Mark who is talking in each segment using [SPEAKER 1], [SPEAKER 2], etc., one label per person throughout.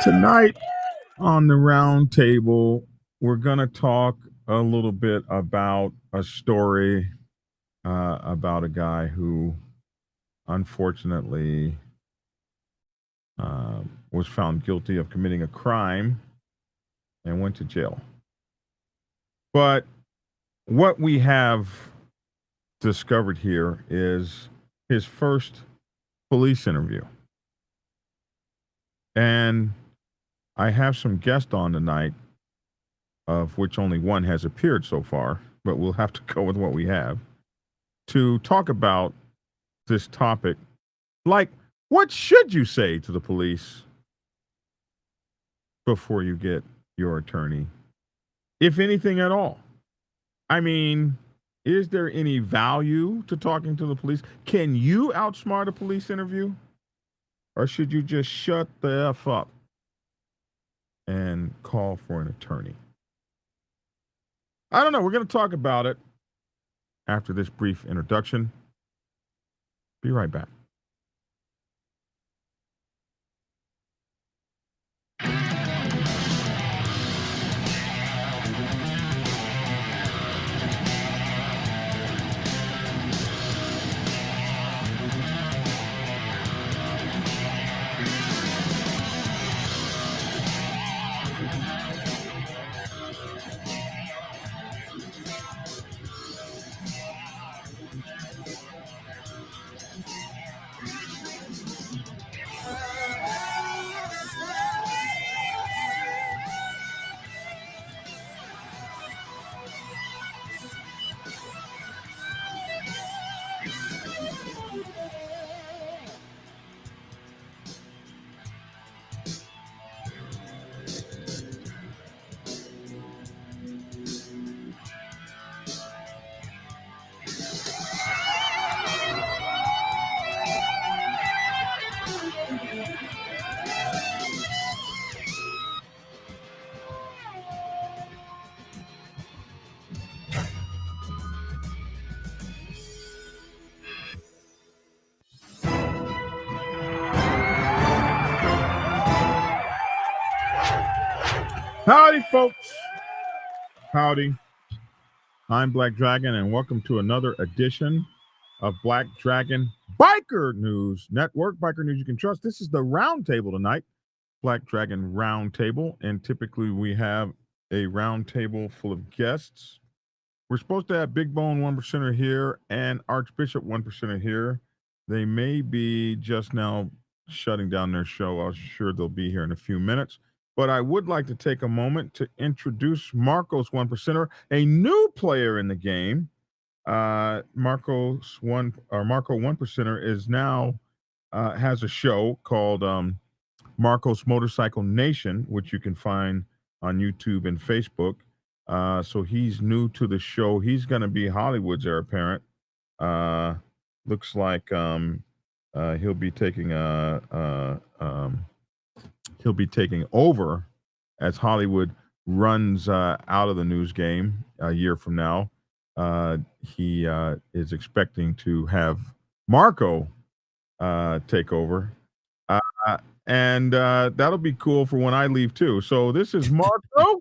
[SPEAKER 1] Tonight on the round table, we're going to talk a little bit about a story about a guy who unfortunately was found guilty of committing a crime and went to jail. But what we have discovered here is his first police interview. And I have some guests on tonight, of which only one has appeared so far, but we'll have to go with what we have, to talk about this topic. Like, what should you say to the police before you get your attorney, if anything at all? I mean, is there any value to talking to the police? Can you outsmart a police interview? Or should you just shut the F up and call for an attorney? I don't know. We're going to talk about it after this brief introduction. Be right back. Howdy, folks. Howdy. I'm Black Dragon, and welcome to another edition of Black Dragon Biker News Network. Biker News you can trust. This is the round table tonight, Black Dragon round table, and typically we have a round table full of guests. We're supposed to have Big Bone 1%er here and ArchBishop 1%er here. They may be just now shutting down their show. I'm sure they'll be here in a few minutes. But I would like to take a moment to introduce Marco's 1%er, a new player in the game. Marco 1%er is now has a show called Marco's Motorcycle Nation, which you can find on YouTube and Facebook. So he's new to the show. He's going to be Hollywood's heir apparent. Looks like he'll be taking over as Hollywood runs out of the news game a year from now. He is expecting to have Marco take over. And that'll be cool for when I leave too. So this is Marco.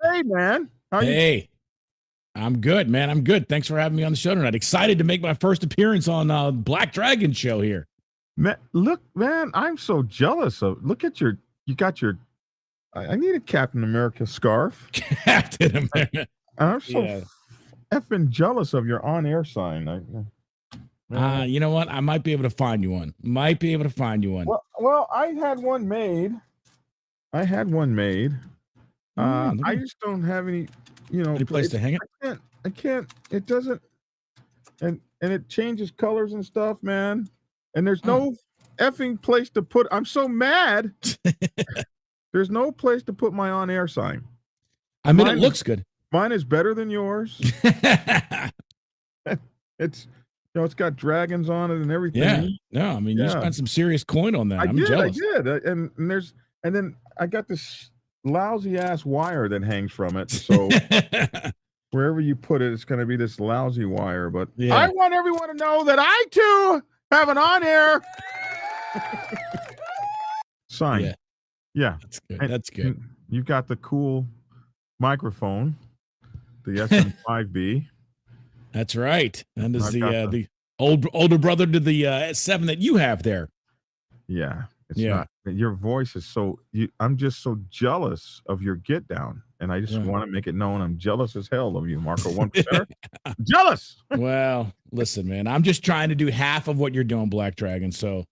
[SPEAKER 1] Hey, man. How you?
[SPEAKER 2] Hey, I'm good, man. I'm good. Thanks for having me on the show tonight. Excited to make my first appearance on Black Dragon show here.
[SPEAKER 1] Man, look, man, I'm so jealous of. Look at you got your. I need a Captain America scarf.
[SPEAKER 2] Captain America.
[SPEAKER 1] I'm so effing jealous of your on-air sign.
[SPEAKER 2] You know what? I might be able to find you one.
[SPEAKER 1] Well, I had one made. I just don't have any,
[SPEAKER 2] any place to hang it.
[SPEAKER 1] I can't. It doesn't. And it changes colors and stuff, man. And there's no effing place to put. I'm so mad. There's no place to put my on-air sign.
[SPEAKER 2] I mean, it looks good.
[SPEAKER 1] Mine is better than yours. It's got dragons on it and everything.
[SPEAKER 2] Yeah. No, I mean, you spent some serious coin on that. I'm jealous.
[SPEAKER 1] I did. And then I got this lousy ass wire that hangs from it. So wherever you put it, it's going to be this lousy wire. But I want everyone to know that I too have an on-air sign. Yeah.
[SPEAKER 2] That's good.
[SPEAKER 1] And
[SPEAKER 2] That's good.
[SPEAKER 1] you got the cool microphone, the SM5B.
[SPEAKER 2] That's right. And is
[SPEAKER 1] I've got
[SPEAKER 2] the older brother to the S7 that you have there.
[SPEAKER 1] Yeah. It's
[SPEAKER 2] Yeah.
[SPEAKER 1] not your voice is so I'm just so jealous of your get down. And I just
[SPEAKER 2] Right.
[SPEAKER 1] want to make it known I'm jealous as hell of you, Marco 1%er. Jealous.
[SPEAKER 2] Well, listen, man, I'm just trying to do half of what you're doing, Black Dragon. So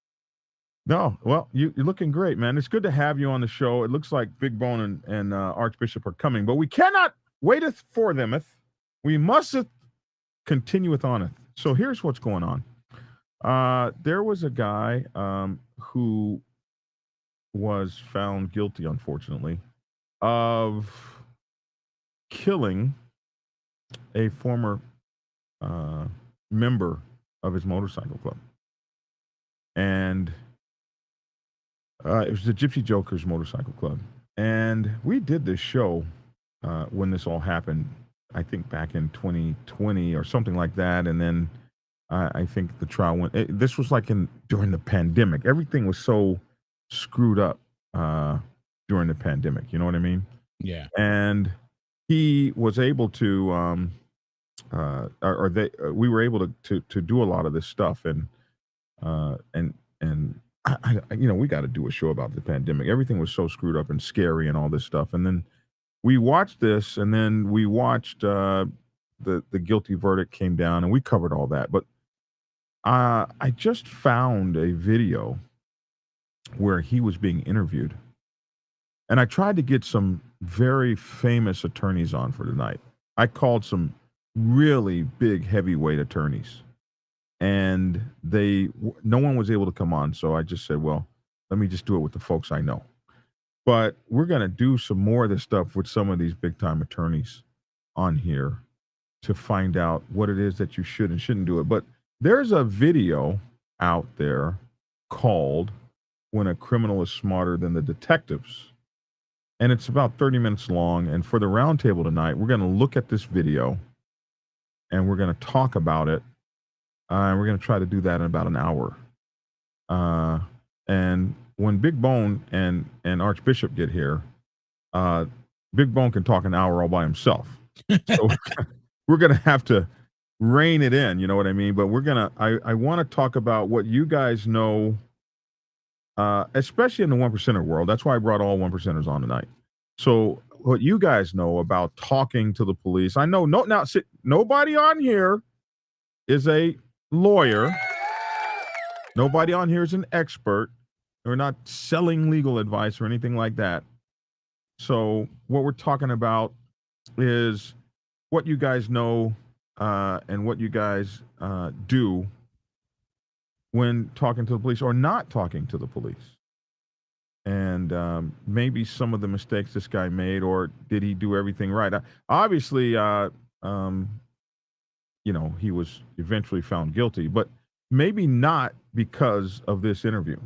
[SPEAKER 1] No, well, you're looking great, man. It's good to have you on the show. It looks like Big Bone and Archbishop are coming, but we cannot waiteth for them. We musteth continueth oneth. So here's what's going on. There was a guy who was found guilty, unfortunately, of killing a former member of his motorcycle club. And it was the Gypsy Jokers Motorcycle Club. And we did this show when this all happened, I think back in 2020 or something like that. And then I think the trial went, this was like during the pandemic. Everything was so screwed up during the pandemic. You know what I mean?
[SPEAKER 2] yeah.
[SPEAKER 1] And he was able to, we were able to do a lot of this stuff. And we got to do a show about the pandemic. Everything was so screwed up and scary and all this stuff. And then we watched this, and then we watched the guilty verdict came down, and we covered all that. But I just found a video where he was being interviewed, and I tried to get some very famous attorneys on for tonight. I called some really big heavyweight attorneys, and no one was able to come on. So I just said, well, let me just do it with the folks I know. But we're going to do some more of this stuff with some of these big time attorneys on here to find out what it is that you should and shouldn't do it. But there's a video out there called When a Criminal is Smarter Than the Detectives. And it's about 30 minutes long. And for the roundtable tonight, we're going to look at this video and we're going to talk about it. And we're going to try to do that in about an hour. And when Big Bone and Archbishop get here, Big Bone can talk an hour all by himself. So we're going to have to rein it in, you know what I mean? But I want to talk about what you guys know, especially in the 1%er world. That's why I brought all 1%ers on tonight. So what you guys know about talking to the police. I know nobody on here is a lawyer. Nobody on here is an expert. We're not selling legal advice or anything like that. So what we're talking about is what you guys know and what you guys do when talking to the police or not talking to the police. And maybe some of the mistakes this guy made, or did he do everything right? Obviously, he was eventually found guilty, but maybe not because of this interview.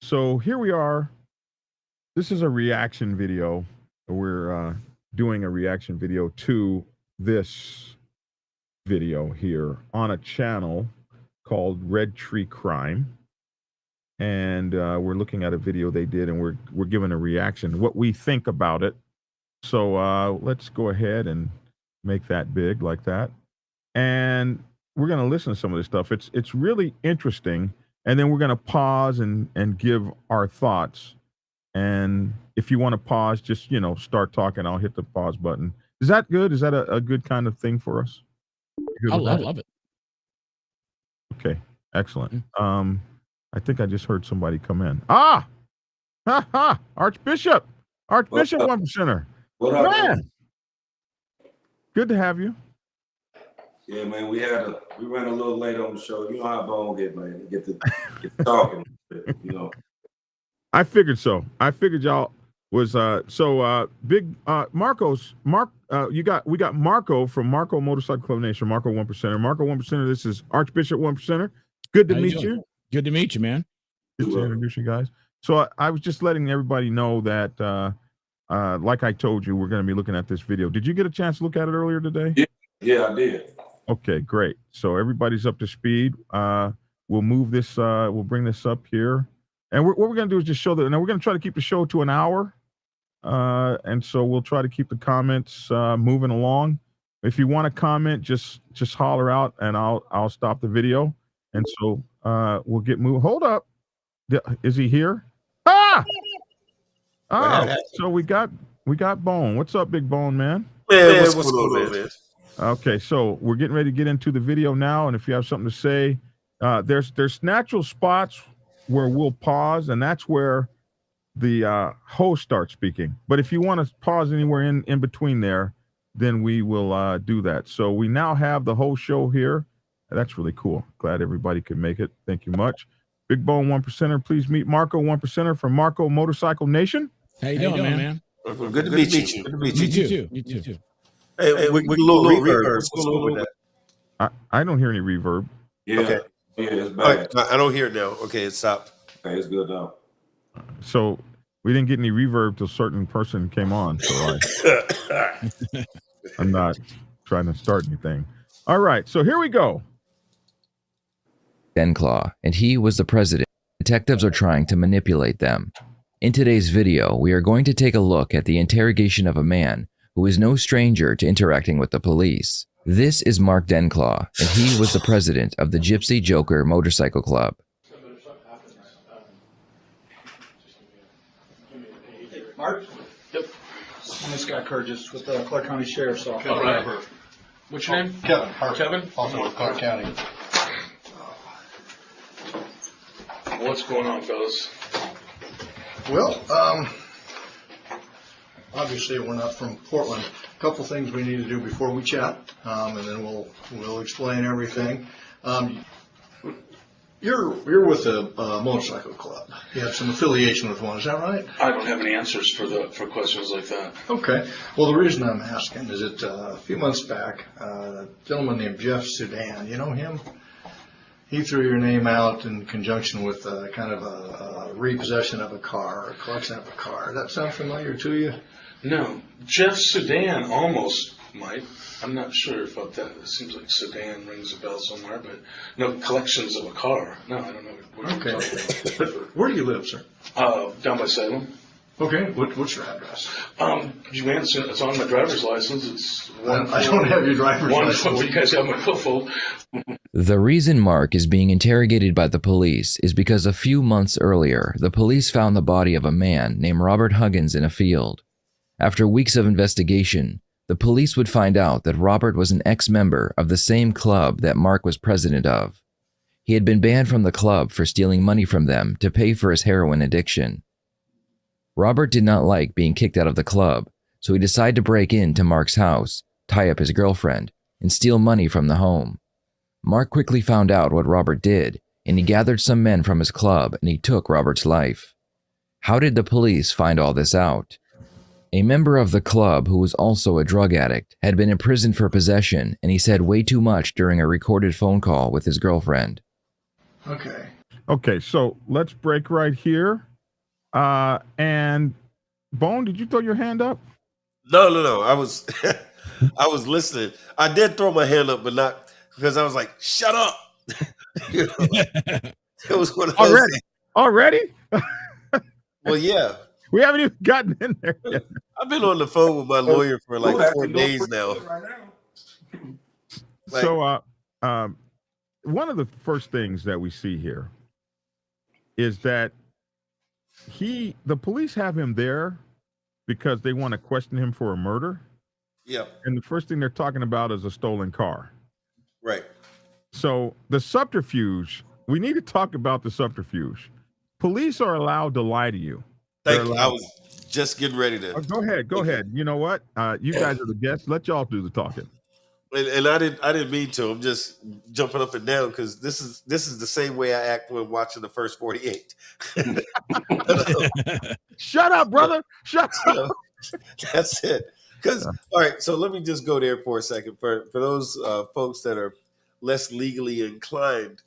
[SPEAKER 1] So here we are. This is a reaction video. We're doing a reaction video to this video here on a channel called Red Tree Crime. And we're looking at a video they did, and we're giving a reaction, what we think about it. So let's go ahead and make that big like that. And we're going to listen to some of this stuff. It's really interesting. And then we're going to pause and give our thoughts. And if you want to pause, just, start talking. I'll hit the pause button. Is that good? Is that a good kind of thing for us?
[SPEAKER 2] I love it.
[SPEAKER 1] Okay, excellent. I think I just heard somebody come in. Archbishop 1%er.
[SPEAKER 3] What up,
[SPEAKER 1] man? Good to have you.
[SPEAKER 3] Yeah, man, we ran a little late on the show. You know how Bone get, man. Get to talking,
[SPEAKER 1] I figured so. I figured y'all was big we got Marco from Marco Motorcycle Club Nation, Marco 1%er. Marco 1%er, this is Archbishop 1%er. Good to meet you.
[SPEAKER 2] Good to meet you, man.
[SPEAKER 1] Good to introduce you guys. So I was just letting everybody know that like I told you, we're going to be looking at this video. Did you get a chance to look at it earlier today?
[SPEAKER 3] Yeah, I did.
[SPEAKER 1] Okay, great. So everybody's up to speed. We'll move this, we'll bring this up here. And what we're going to do is just show and we're going to try to keep the show to an hour. And so we'll try to keep the comments moving along. If you want to comment, just holler out and I'll stop the video. And so we'll get moving. Hold up. Is he here? So we got Bone. What's up, Big Bone, man?
[SPEAKER 4] Man, what's going on, man?
[SPEAKER 1] Okay, so we're getting ready to get into the video now, and if you have something to say, there's natural spots where we'll pause, and that's where the host starts speaking. But if you want to pause anywhere in between there, then we will do that. So we now have the whole show here. That's really cool. Glad everybody could make it. Thank you much. Big Bone 1%er, please meet Marco 1%er from Marco Motorcycle Nation.
[SPEAKER 2] How you doing, man?
[SPEAKER 4] Good to meet you. Good to meet you.
[SPEAKER 2] You too.
[SPEAKER 4] Hey, we a little reverb. What's going on with that?
[SPEAKER 1] I don't hear any reverb.
[SPEAKER 3] Yeah.
[SPEAKER 4] Okay.
[SPEAKER 3] Yeah, it's bad.
[SPEAKER 4] I don't hear it now. Okay, it stopped.
[SPEAKER 3] Okay, it's good now.
[SPEAKER 1] So we didn't get any reverb till a certain person came on. So I'm not trying to start anything. All right, so here we go.
[SPEAKER 5] Dencklau, and he was the president. Detectives are trying to manipulate them. In today's video, we are going to take a look at the interrogation of a man who is no stranger to interacting with the police. This is Mark Dencklau, and he was the president of the Gypsy Joker Motorcycle Club.
[SPEAKER 6] Mark? Yep. I'm this guy Curtis with the Clark County Sheriff's Office.
[SPEAKER 7] All right. What's your name?
[SPEAKER 6] Kevin.
[SPEAKER 7] Kevin?
[SPEAKER 6] Also with Clark County.
[SPEAKER 7] What's going on, fellas?
[SPEAKER 6] Well, obviously we're not from Portland. A couple things we need to do before we chat, and then we'll explain everything. You're with a motorcycle club. You have some affiliation with one, is that right?
[SPEAKER 7] I don't have any answers for questions like that.
[SPEAKER 6] Okay. Well, the reason I'm asking is that a few months back, a gentleman named Jeff Sudan, you know him? He threw your name out in conjunction with kind of a repossession of a car, or a collection of a car. Does that sound familiar to you?
[SPEAKER 7] No. Jeff Sudan almost might. I'm not sure about that. It seems like Sudan rings a bell somewhere, but no, collections of a car. No, I don't know what you're talking about.
[SPEAKER 6] But where do you live, sir?
[SPEAKER 7] Down by Salem.
[SPEAKER 6] Okay. What's your address?
[SPEAKER 7] It's on my driver's license. It's
[SPEAKER 6] I don't have your driver's license.
[SPEAKER 7] You guys have my billfold.
[SPEAKER 5] The reason Mark is being interrogated by the police is because a few months earlier, the police found the body of a man named Robert Huggins in a field. After weeks of investigation, the police would find out that Robert was an ex-member of the same club that Mark was president of. He had been banned from the club for stealing money from them to pay for his heroin addiction. Robert did not like being kicked out of the club, so he decided to break into Mark's house, tie up his girlfriend, and steal money from the home. Mark quickly found out what Robert did, and he gathered some men from his club and he took Robert's life. How did the police find all this out? A member of the club who was also a drug addict had been imprisoned for possession, and he said way too much during a recorded phone call with his girlfriend.
[SPEAKER 1] Okay, so let's break right here. And Bone, did you throw your hand up?
[SPEAKER 4] No. I was I was listening. I did throw my hand up, but not because I was like, shut up. You know, it was one of those
[SPEAKER 1] Already?
[SPEAKER 4] Well, yeah.
[SPEAKER 1] We haven't even gotten in there yet.
[SPEAKER 4] I've been on the phone with my lawyer for like 4 days now.
[SPEAKER 1] So one of the first things that we see here is that the police have him there because they want to question him for a murder.
[SPEAKER 4] Yeah.
[SPEAKER 1] And the first thing they're talking about is a stolen car.
[SPEAKER 4] Right.
[SPEAKER 1] So the subterfuge, we need to talk about the subterfuge. Police are allowed to lie to you.
[SPEAKER 4] Thank you. I was just getting ready to.
[SPEAKER 1] Go ahead. You know what? You guys are the guests. Let y'all do the talking.
[SPEAKER 4] And I didn't mean to. I'm just jumping up and down because this is the same way I act when watching the first 48.
[SPEAKER 1] Shut up, brother. Shut up.
[SPEAKER 4] That's it. Because all right, so let me just go there for a second. For those folks that are less legally inclined,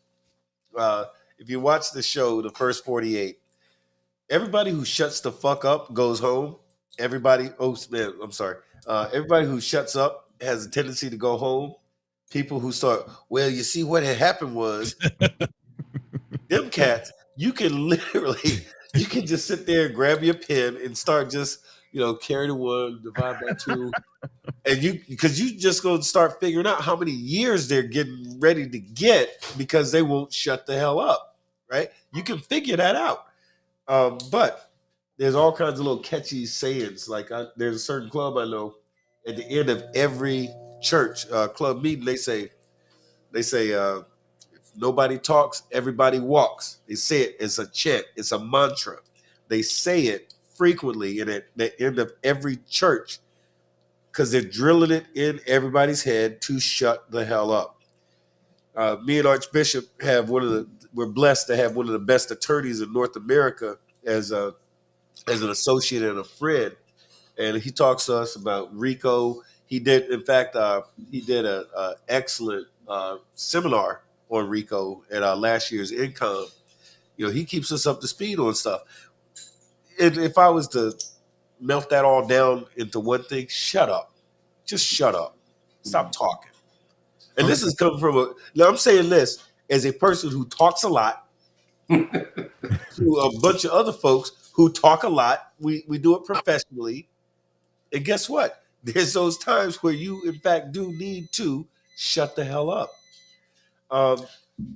[SPEAKER 4] if you watch the show, the first 48, everybody who shuts the fuck up goes home. Everybody who shuts up has a tendency to go home. People who start, well, you see what had happened was them cats, you can literally, you can just sit there and grab your pen and start just, carry the 1, divide by 2. And because you just going to start figuring out how many years they're getting ready to get because they won't shut the hell up, right? You can figure that out. But there's all kinds of little catchy sayings. Like there's a certain club I know at the end of every church club meeting, they say, if nobody talks, everybody walks. They say it. It's a chant. It's a mantra. They say it frequently and at the end of every church because they're drilling it in everybody's head to shut the hell up. Me and ArchBishop we're blessed to have one of the best attorneys in North America as an associate and a friend. And he talks to us about RICO. He did an excellent seminar on RICO at our last year's income. He keeps us up to speed on stuff. And if I was to melt that all down into one thing, shut up. Just shut up. Stop talking. And this is coming from now I'm saying this as a person who talks a lot to a bunch of other folks who talk a lot. We do it professionally. And guess what? There's those times where you, in fact, do need to shut the hell up.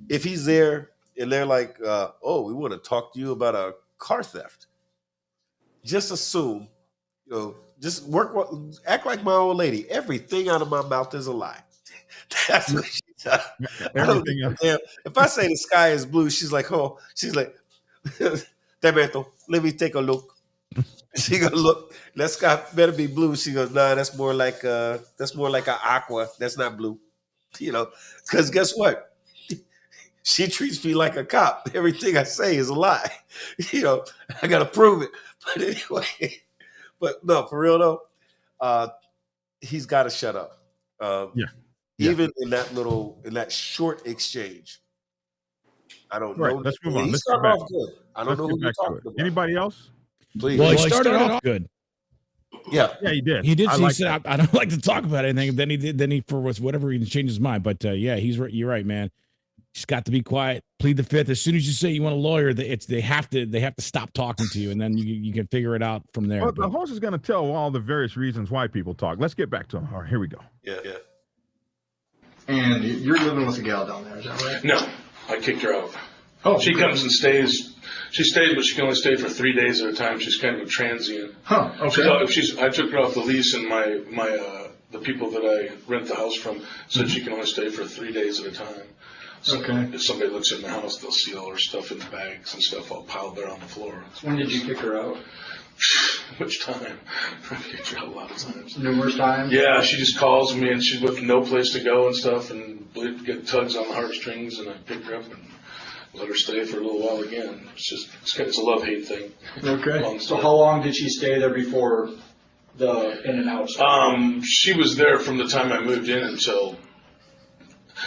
[SPEAKER 4] If he's there and they're like, we want to talk to you about a car theft, just assume, just act like my old lady. Everything out of my mouth is a lie. That's what she does. Everything else. If I say the sky is blue, she's like, Demetro, let me take a look. She gonna look. That sky better be blue. She goes, nah, that's more like an aqua. That's not blue. Because guess what? She treats me like a cop. Everything I say is a lie. I gotta prove it. But anyway, no, for real though, he's got to shut up. Even in that short exchange. I don't know.
[SPEAKER 1] Let's move on.
[SPEAKER 4] Let's get back. Off good. I don't know who you're talking about.
[SPEAKER 1] Anybody else?
[SPEAKER 4] Please.
[SPEAKER 2] Well, he started off good.
[SPEAKER 1] Yeah, he did.
[SPEAKER 2] He did.
[SPEAKER 1] I
[SPEAKER 2] said, I don't like to talk about anything. Then he for whatever reason changed his mind. But he's right. You're right, man. Just got to be quiet. Plead the fifth. As soon as you say you want a lawyer, they have to stop talking to you, and then you can figure it out from there.
[SPEAKER 1] Well, the host is going to tell all the various reasons why people talk. Let's get back to him. All right, here we go.
[SPEAKER 4] Yeah.
[SPEAKER 6] And you're living with a gal down there, is that right?
[SPEAKER 7] No, I kicked her out.
[SPEAKER 6] Oh,
[SPEAKER 7] she comes and stays. She stays, but she can only stay for 3 days at a time. She's kind of a transient.
[SPEAKER 6] Huh. Okay.
[SPEAKER 7] I took her off the lease, and the people that I rent the house from said she can only stay for 3 days at a time. So if somebody looks in the house, they'll see all her stuff in the bags and stuff all piled there on the floor.
[SPEAKER 6] When did you kick her out?
[SPEAKER 7] Which time? I kicked her out a lot of times.
[SPEAKER 6] Numerous times?
[SPEAKER 7] Yeah, she just calls me and she's with no place to go and stuff and get tugs on the heartstrings, and I pick her up and let her stay for a little while again. It's a love-hate thing.
[SPEAKER 8] Okay. So how long did she stay there before the in and out?
[SPEAKER 7] She was there from the time I moved in until,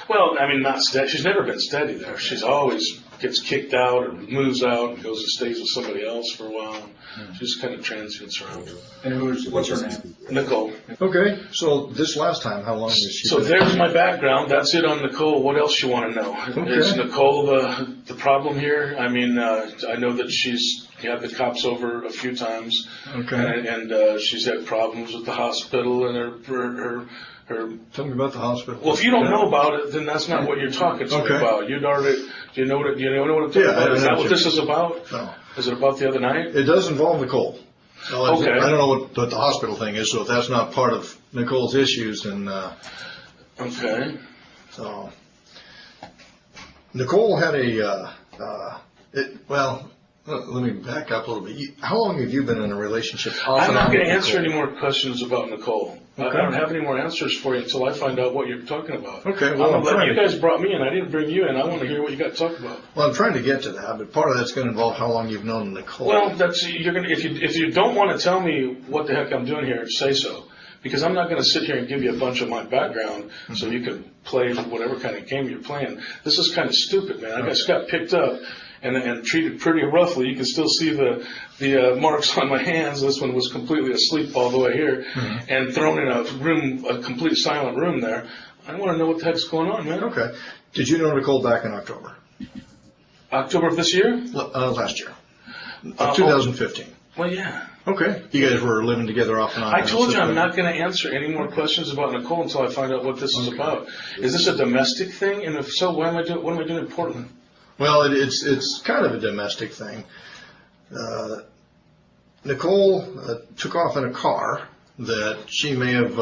[SPEAKER 7] not steady. She's never been steady there. She's always gets kicked out or moves out and goes and stays with somebody else for a while. She's kind of transients around.
[SPEAKER 8] And what's her name?
[SPEAKER 7] Nicole.
[SPEAKER 6] Okay. So this last time, how long was she?
[SPEAKER 7] So there's my background. That's it on Nicole. What else you want to know?
[SPEAKER 6] Okay.
[SPEAKER 7] Is Nicole the problem here? I know that she's had the cops over a few times.
[SPEAKER 6] Okay.
[SPEAKER 7] And she's had problems with the hospital and her.
[SPEAKER 6] Tell me about the hospital.
[SPEAKER 7] Well, if you don't know about it, then that's not what you're talking to me about. Do you know what I'm talking about? Is that what this is about?
[SPEAKER 6] No.
[SPEAKER 7] Is it about the other night?
[SPEAKER 6] It does involve Nicole.
[SPEAKER 7] Okay.
[SPEAKER 6] I don't know what the hospital thing is, so if that's not part of Nicole's issues, then.
[SPEAKER 7] Okay.
[SPEAKER 6] So, Nicole had let me back up a little bit. How long have you been in a relationship?
[SPEAKER 7] I'm not going to answer any more questions about Nicole. Okay. I don't have any more answers for you until I find out what you're talking about.
[SPEAKER 6] Okay. Well,
[SPEAKER 7] you guys brought me in. I didn't bring you in. I want to hear what you got to talk about.
[SPEAKER 6] Well, I'm trying to get to that, but part of that's going to involve how long you've known Nicole.
[SPEAKER 7] Well, if you don't want to tell me what the heck I'm doing here, say so. Because I'm not going to sit here and give you a bunch of my background so you can play whatever kind of game you're playing. This is kind of stupid, man. I just got picked up and treated pretty roughly. You can still see the marks on my hands. This one was completely asleep all the way here, and thrown in a complete silent room there. I want to know what the heck's going on, man.
[SPEAKER 6] Okay. Did you know Nicole back in October?
[SPEAKER 7] October of this year?
[SPEAKER 6] Last year, 2015.
[SPEAKER 7] Well, yeah.
[SPEAKER 6] Okay. You guys were living together off and on.
[SPEAKER 7] I told you I'm not going to answer any more questions about Nicole until I find out what this is about. Is this a domestic thing? And if so, what am I doing in Portland?
[SPEAKER 6] Well, it's kind of a domestic thing. Nicole took off in a car that she may have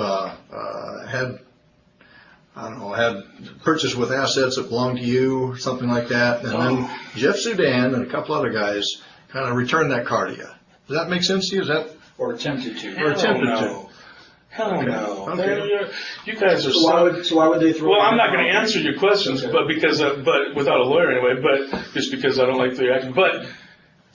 [SPEAKER 6] had purchased with assets that belonged to you, or something like that. And then Jeff Sudan and a couple other guys kind of returned that car to you. Does that make sense to you? Is that
[SPEAKER 8] Or attempted to.
[SPEAKER 6] or attempted to?
[SPEAKER 7] Hell no.
[SPEAKER 6] Okay.
[SPEAKER 7] You guys are
[SPEAKER 8] So why would they throw?
[SPEAKER 7] Well, I'm not going to answer your questions,
[SPEAKER 8] Okay.
[SPEAKER 7] but because but without a lawyer anyway, but just because I don't like the reaction. But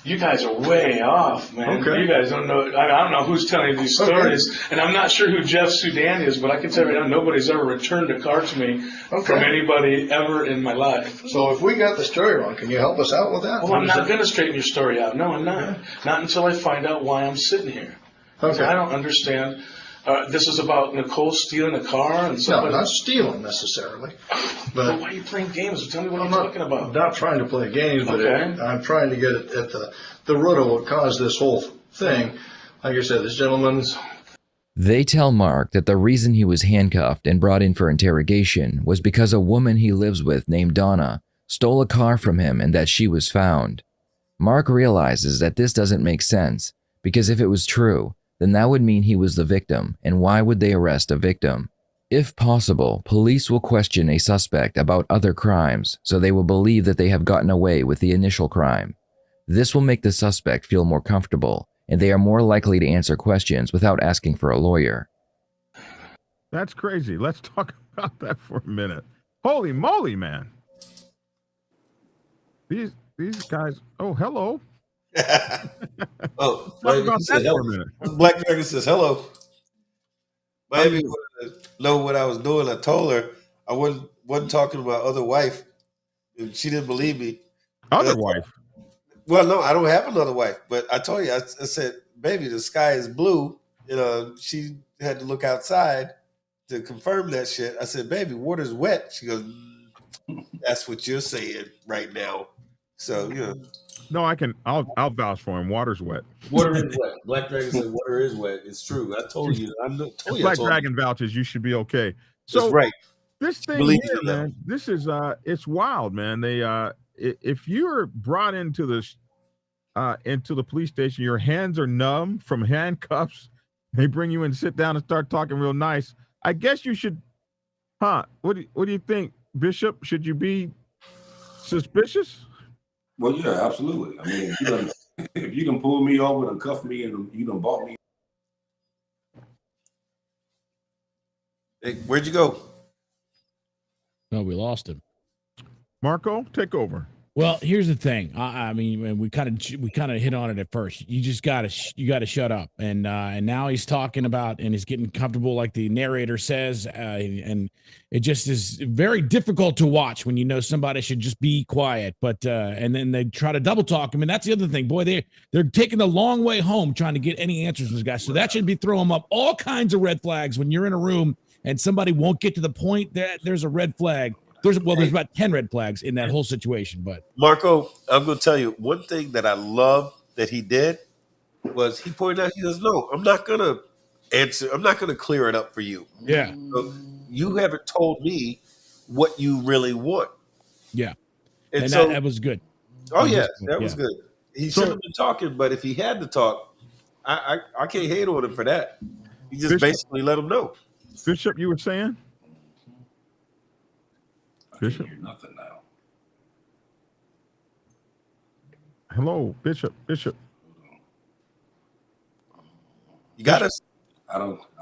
[SPEAKER 7] you guys are way off, man.
[SPEAKER 6] Okay.
[SPEAKER 7] You guys don't know. I don't know who's telling these stories, and I'm not sure who Jeff Sudan is, but I can tell you right now, nobody's ever returned a car to me from anybody ever in my life.
[SPEAKER 6] So if we got the story wrong, can you help us out with that?
[SPEAKER 7] Well, I'm not going to straighten your story out. No, I'm not. Not until I find out why I'm sitting here.
[SPEAKER 6] Okay.
[SPEAKER 7] I don't understand. This is about Nicole stealing a car and
[SPEAKER 6] No,
[SPEAKER 7] somebody.
[SPEAKER 6] not stealing necessarily.
[SPEAKER 7] Well,
[SPEAKER 6] But
[SPEAKER 7] why are you playing games? Tell me what
[SPEAKER 6] I'm
[SPEAKER 7] you're talking about.
[SPEAKER 6] not trying to play games, but
[SPEAKER 7] Okay.
[SPEAKER 6] I'm trying to get at the root of what caused this whole thing. Like I said, this gentleman's.
[SPEAKER 5] They tell Mark that the reason he was handcuffed and brought in for interrogation was because a woman he lives with named Donna stole a car from him and that she was found. Mark realizes that this doesn't make sense, because if it was true, then that would mean he was the victim, and why would they arrest a victim? If possible, police will question a suspect about other crimes, so they will believe that they have gotten away with the initial crime. This will make the suspect feel more comfortable, and they are more likely to answer questions without asking for a lawyer.
[SPEAKER 1] That's crazy. Let's talk about that for a minute. Holy moly, man. These guys. Oh, hello.
[SPEAKER 4] Oh,
[SPEAKER 1] Talk
[SPEAKER 4] Miami
[SPEAKER 1] about
[SPEAKER 4] said
[SPEAKER 1] that for a
[SPEAKER 4] hello.
[SPEAKER 1] minute.
[SPEAKER 4] Black Dragon says hello. Miami wanted to know what I was doing. I told her I wasn't talking about other wife, and she didn't believe me.
[SPEAKER 1] Other wife.
[SPEAKER 4] Well, no, I don't have another wife, but I told you, I said, baby, the sky is blue. She had to look outside to confirm that shit. I said, baby, water's wet. She goes, that's what you're saying right now. So,
[SPEAKER 1] No, I'll vouch for him. Water's wet.
[SPEAKER 4] water is wet. Black Dragon said water is wet. It's true. I told you.
[SPEAKER 1] Black Dragon vouches. You should be okay. So
[SPEAKER 4] That's right.
[SPEAKER 1] this thing
[SPEAKER 4] Believe
[SPEAKER 1] here,
[SPEAKER 4] it or not.
[SPEAKER 1] man, this is it's wild, man. They if you're brought into the police station, your hands are numb from handcuffs. They bring you in, sit down, and start talking real nice. I guess you should, huh? What do you think, Bishop? Should you be suspicious?
[SPEAKER 3] Well, yeah, absolutely. I mean, if you done pull me over and cuff me and you done bought me.
[SPEAKER 4] Hey, where'd you go?
[SPEAKER 2] No, we lost him.
[SPEAKER 1] Marco, take over.
[SPEAKER 2] Well, here's the thing. I mean, we kind of hit on it at first. You just gotta shut up. And now he's talking about and he's getting comfortable, like the narrator says. And it just is very difficult to watch when you know somebody should just be quiet. But and then they try to double talk him, and that's the other thing. Boy, they're taking the long way home trying to get any answers from this guy. So that should be throwing up all kinds of red flags when you're in a room and somebody won't get to the point. There's a red flag. There's about 10 red flags in that whole situation. But
[SPEAKER 4] Marco, I'm going to tell you one thing that I love that he did was he pointed out, he goes, no, I'm not going to answer. I'm not going to clear it up for you.
[SPEAKER 2] yeah,
[SPEAKER 4] So you haven't told me what you really want.
[SPEAKER 2] yeah,
[SPEAKER 4] And,
[SPEAKER 2] and
[SPEAKER 4] so,
[SPEAKER 2] that was good.
[SPEAKER 4] oh
[SPEAKER 2] at
[SPEAKER 4] yeah,
[SPEAKER 2] this point,
[SPEAKER 4] that was
[SPEAKER 2] yeah.
[SPEAKER 4] good. He should have been talking, but if he had to talk, I can't hate on him for that. He just
[SPEAKER 1] Bishop?
[SPEAKER 4] basically let him know.
[SPEAKER 1] Bishop, you were saying?
[SPEAKER 3] I can't
[SPEAKER 1] Bishop?
[SPEAKER 3] hear nothing now.
[SPEAKER 1] Hello, Bishop.
[SPEAKER 4] You got us.
[SPEAKER 3] I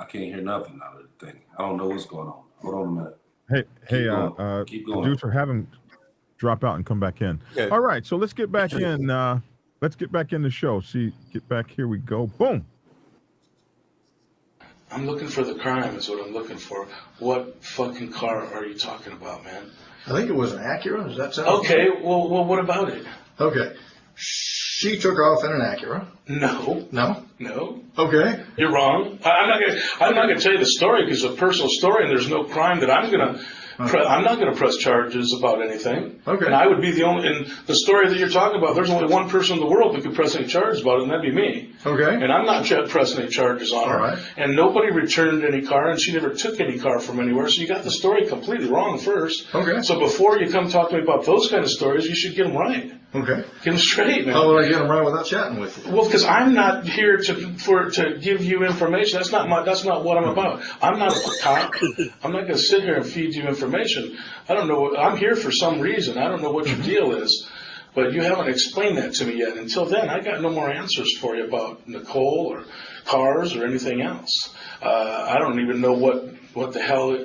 [SPEAKER 3] can't hear nothing now of the thing. I don't know what's going on. Hold on a minute. Keep going.
[SPEAKER 1] Producer, have him drop out and come back in.
[SPEAKER 4] Okay.
[SPEAKER 1] All right, so let's get back in. Let's get back in the show. Get back. Here we go. Boom.
[SPEAKER 7] I'm looking for the crime is what I'm looking for. What fucking car are you talking about, man?
[SPEAKER 6] I think it was an Acura. Does that sound
[SPEAKER 7] Okay, well, what about it?
[SPEAKER 6] Okay. She took off in an Acura.
[SPEAKER 7] No,
[SPEAKER 6] No? Okay.
[SPEAKER 7] you're wrong. I'm not gonna tell you the story because it's a personal story, and there's no crime that I'm gonna I'm not going to press charges about anything.
[SPEAKER 6] Okay.
[SPEAKER 7] And I would be the only, in the story that you're talking about, there's only one person in the world that could press any charges about it, and that'd be me.
[SPEAKER 6] Okay.
[SPEAKER 7] And I'm not pressing any charges on her.
[SPEAKER 6] All right.
[SPEAKER 7] And nobody returned any car, and she never took any car from anywhere. So you got the story completely wrong first.
[SPEAKER 6] Okay.
[SPEAKER 7] So before you come talk to me about those kind of stories, you should get them right.
[SPEAKER 6] Okay.
[SPEAKER 7] Get them straight, man.
[SPEAKER 6] How would I get them right without chatting with you?
[SPEAKER 7] Well, because I'm not here to give you information. That's not what I'm about. I'm not a cop. I'm not going to sit here and feed you information. I don't know. I'm here for some reason. I don't know what your deal is, but you haven't explained that to me yet. Until then, I got no more answers for you about Nicole or cars or anything else. I don't even know what the hell.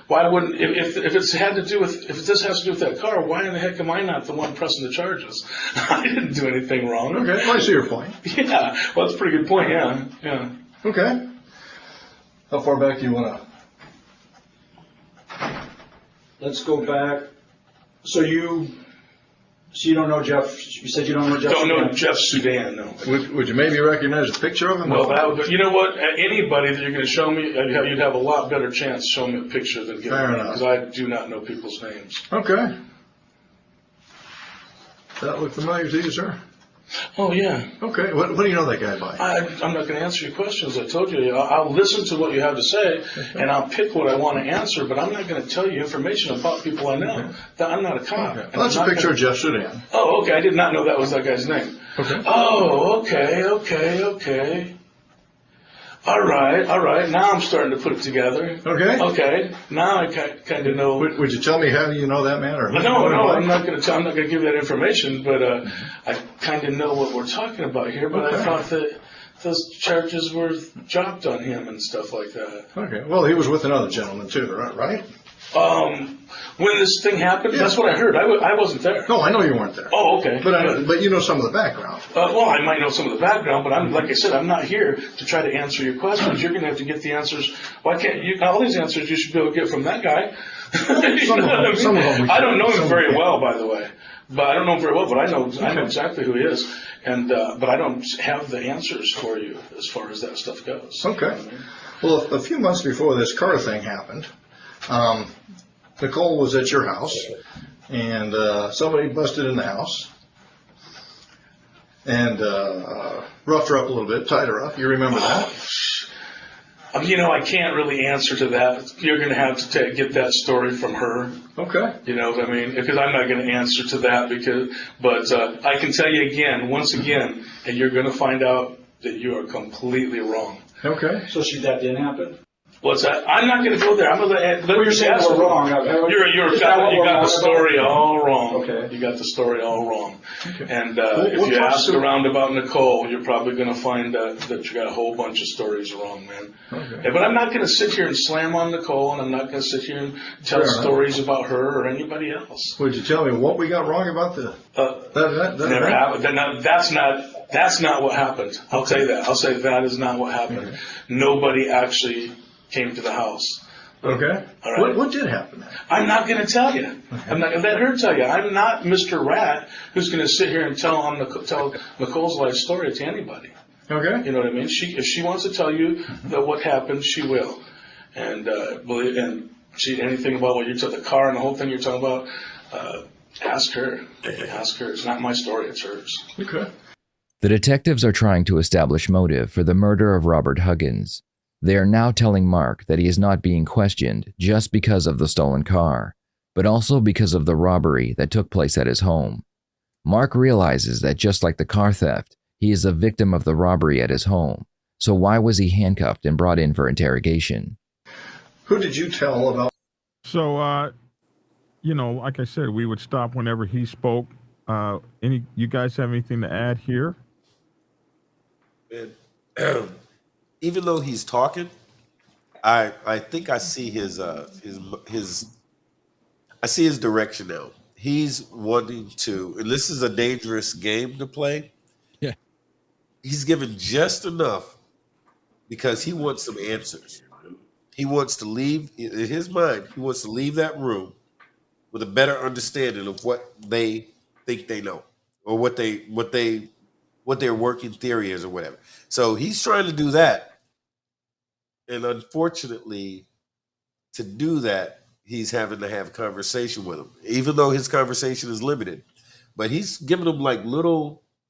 [SPEAKER 7] Why wouldn't if this has to do with that car? Why in the heck am I not the one pressing the charges? I didn't do anything wrong.
[SPEAKER 6] Okay. Well, I see your point.
[SPEAKER 7] Yeah. Well, that's a pretty good point. Yeah.
[SPEAKER 6] Okay. How far back do you want to?
[SPEAKER 8] Let's go back. So you don't know Jeff, you said you don't know Jeff?
[SPEAKER 7] Don't know Jeff Sudan, no.
[SPEAKER 6] Would you maybe recognize a picture of him?
[SPEAKER 7] Well, you know what? Anybody that you're going to show me, you'd have a lot better chance showing me a picture than giving me, because I do not know people's names.
[SPEAKER 6] Okay. That look familiar to you, sir?
[SPEAKER 7] Oh, yeah.
[SPEAKER 6] Okay. What do you know that guy by?
[SPEAKER 7] I'm not going to answer your questions. I told you. I'll listen to what you have to say, and I'll pick what I want to answer, but I'm not going to tell you information about people I know. I'm not a cop.
[SPEAKER 6] Okay. Well, that's a picture of Jeff Sudan.
[SPEAKER 7] Oh, okay. I did not know that was that guy's name.
[SPEAKER 6] Okay.
[SPEAKER 7] Oh, okay. All right. Now I'm starting to put it together.
[SPEAKER 6] Okay.
[SPEAKER 7] Now I kind of know.
[SPEAKER 6] Would you tell me how you know that man? Or
[SPEAKER 7] No, I'm not going to give that information, but I kind of know what we're talking about here. But I thought that those charges were dropped on him and stuff like that.
[SPEAKER 6] Okay. Well, he was with another gentleman too, right?
[SPEAKER 7] When this thing happened, that's what I heard. I wasn't there.
[SPEAKER 6] No, I know you weren't there.
[SPEAKER 7] Oh, okay.
[SPEAKER 6] But you know some of the background.
[SPEAKER 7] Well, I might know some of the background, but like I said, I'm not here to try to answer your questions. You're going to have to get the answers. Why can't you? All these answers you should be able to get from that guy.
[SPEAKER 6] Some of them
[SPEAKER 7] I don't know him very well, by the way. But I don't know him very well, but I know exactly who he is. And but I don't have the answers for you as far as that stuff goes.
[SPEAKER 6] Okay. Well, a few months before this car thing happened, Nicole was at your house, and somebody busted in the house and roughed her up a little bit, tied her up. You remember that?
[SPEAKER 7] I can't really answer to that. You're going to have to get that story from her.
[SPEAKER 6] Okay.
[SPEAKER 7] You know what I mean? Because I'm not going to answer to that. But I can tell you once again, and you're going to find out that you are completely wrong.
[SPEAKER 6] Okay.
[SPEAKER 8] So that didn't happen?
[SPEAKER 7] What's that? I'm not going to go there. I'm going to let
[SPEAKER 8] you're saying we're wrong.
[SPEAKER 7] You got the story all wrong.
[SPEAKER 8] Okay.
[SPEAKER 7] You got the story all wrong.
[SPEAKER 6] Okay.
[SPEAKER 7] And if you ask around about Nicole, you're probably going to find that you got a whole bunch of stories wrong, man.
[SPEAKER 6] Okay.
[SPEAKER 7] But I'm not going to sit here and slam on Nicole, and I'm not going to sit here and tell stories about her or anybody else.
[SPEAKER 6] Would you tell me what we got wrong about that
[SPEAKER 7] never happened. That's not what happened. I'll tell you that. I'll say that is not what happened.
[SPEAKER 6] Okay.
[SPEAKER 7] Nobody actually came to the house.
[SPEAKER 6] Okay.
[SPEAKER 7] All right.
[SPEAKER 6] What did happen?
[SPEAKER 7] I'm not going to tell you.
[SPEAKER 6] Okay.
[SPEAKER 7] I'm not going to let her tell you. I'm not Mr. Rat who's going to sit here and tell Nicole's life story to anybody.
[SPEAKER 6] Okay.
[SPEAKER 7] You know what I mean? If she wants to tell you what happened, she will. And anything about what you took the car and the whole thing you're talking about, ask her. Ask her. It's not my story. It's hers.
[SPEAKER 6] Okay.
[SPEAKER 5] The detectives are trying to establish motive for the murder of Robert Huggins. They are now telling Mark that he is not being questioned just because of the stolen car, but also because of the robbery that took place at his home. Mark realizes that just like the car theft, he is a victim of the robbery at his home. So why was he handcuffed and brought in for interrogation?
[SPEAKER 6] Who did you tell about?
[SPEAKER 1] So, like I said, we would stop whenever he spoke. You guys have anything to add here?
[SPEAKER 4] Even though he's talking, I think I see his direction now. He's wanting to, and this is a dangerous game to play.
[SPEAKER 2] Yeah.
[SPEAKER 4] He's given just enough because he wants some answers. He wants to leave, in his mind, he wants to leave that room with a better understanding of what they think they know, or what their working theory is, or whatever. So he's trying to do that. And unfortunately, to do that, he's having to have conversation with him, even though his conversation is limited. But he's giving him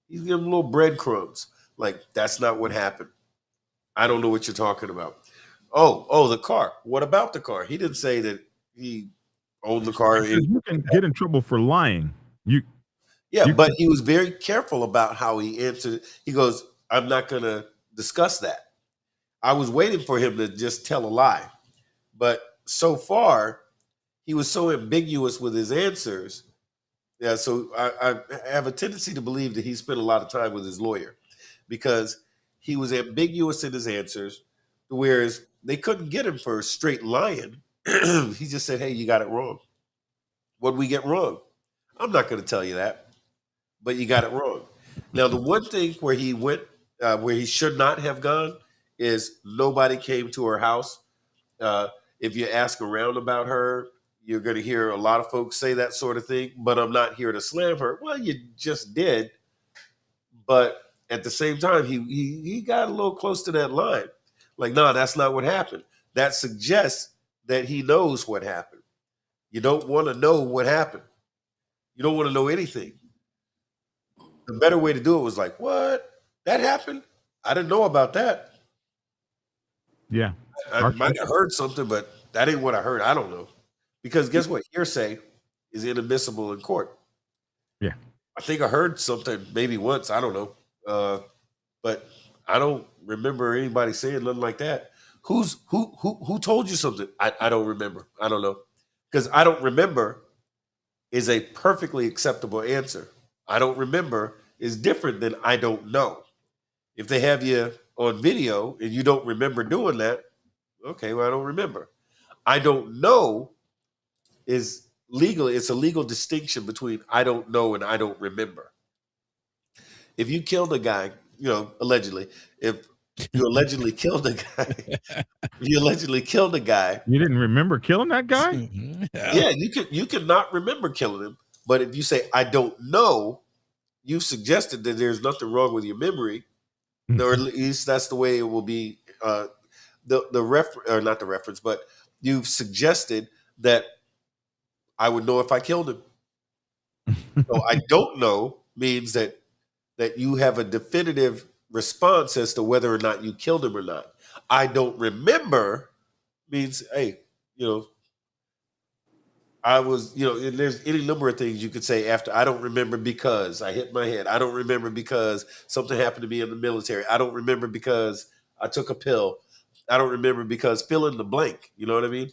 [SPEAKER 4] he's giving him little breadcrumbs. Like, that's not what happened. I don't know what you're talking about. Oh, the car. What about the car? He didn't say that he owned the car.
[SPEAKER 1] You can get in trouble for lying.
[SPEAKER 4] But he was very careful about how he answered. He goes, I'm not going to discuss that. I was waiting for him to just tell a lie. But so far, he was so ambiguous with his answers. Yeah, so I have a tendency to believe that he spent a lot of time with his lawyer because he was ambiguous in his answers, whereas they couldn't get him for straight lying. He just said, hey, you got it wrong. What did we get wrong? I'm not going to tell you that, but you got it wrong. Now, the one thing where he went, where he should not have gone, is nobody came to her house. If you ask around about her, you're going to hear a lot of folks say that sort of thing, but I'm not here to slam her. Well, you just did. But at the same time, he got a little close to that line. Like, no, that's not what happened. That suggests that he knows what happened. You don't want to know what happened. You don't want to know anything. The better way to do it was like, what? That happened? I didn't know about that.
[SPEAKER 1] Yeah.
[SPEAKER 4] I might have heard something, but that ain't what I heard. I don't know. Because guess what? Hearsay is inadmissible in court.
[SPEAKER 1] Yeah.
[SPEAKER 4] I think I heard something maybe once. I don't know. But I don't remember anybody saying nothing like that. Who told you something? I don't remember. I don't know. Because I don't remember is a perfectly acceptable answer. I don't remember is different than I don't know. If they have you on video and you don't remember doing that, okay, well, I don't remember. I don't know is legal. It's a legal distinction between I don't know and I don't remember. If you killed a guy, allegedly, if you allegedly killed a guy,
[SPEAKER 1] You didn't remember killing that guy?
[SPEAKER 4] yeah, you could not remember killing him. But if you say I don't know, you've suggested that there's nothing wrong with your memory, or at least that's the way it will be. Not the reference, but you've suggested that I would know if I killed him. So I don't know means that you have a definitive response as to whether or not you killed him or not. I don't remember means, hey, I was, and there's any number of things you could say after. I don't remember because I hit my head. I don't remember because something happened to me in the military. I don't remember because I took a pill. I don't remember because fill in the blank. You know what I mean?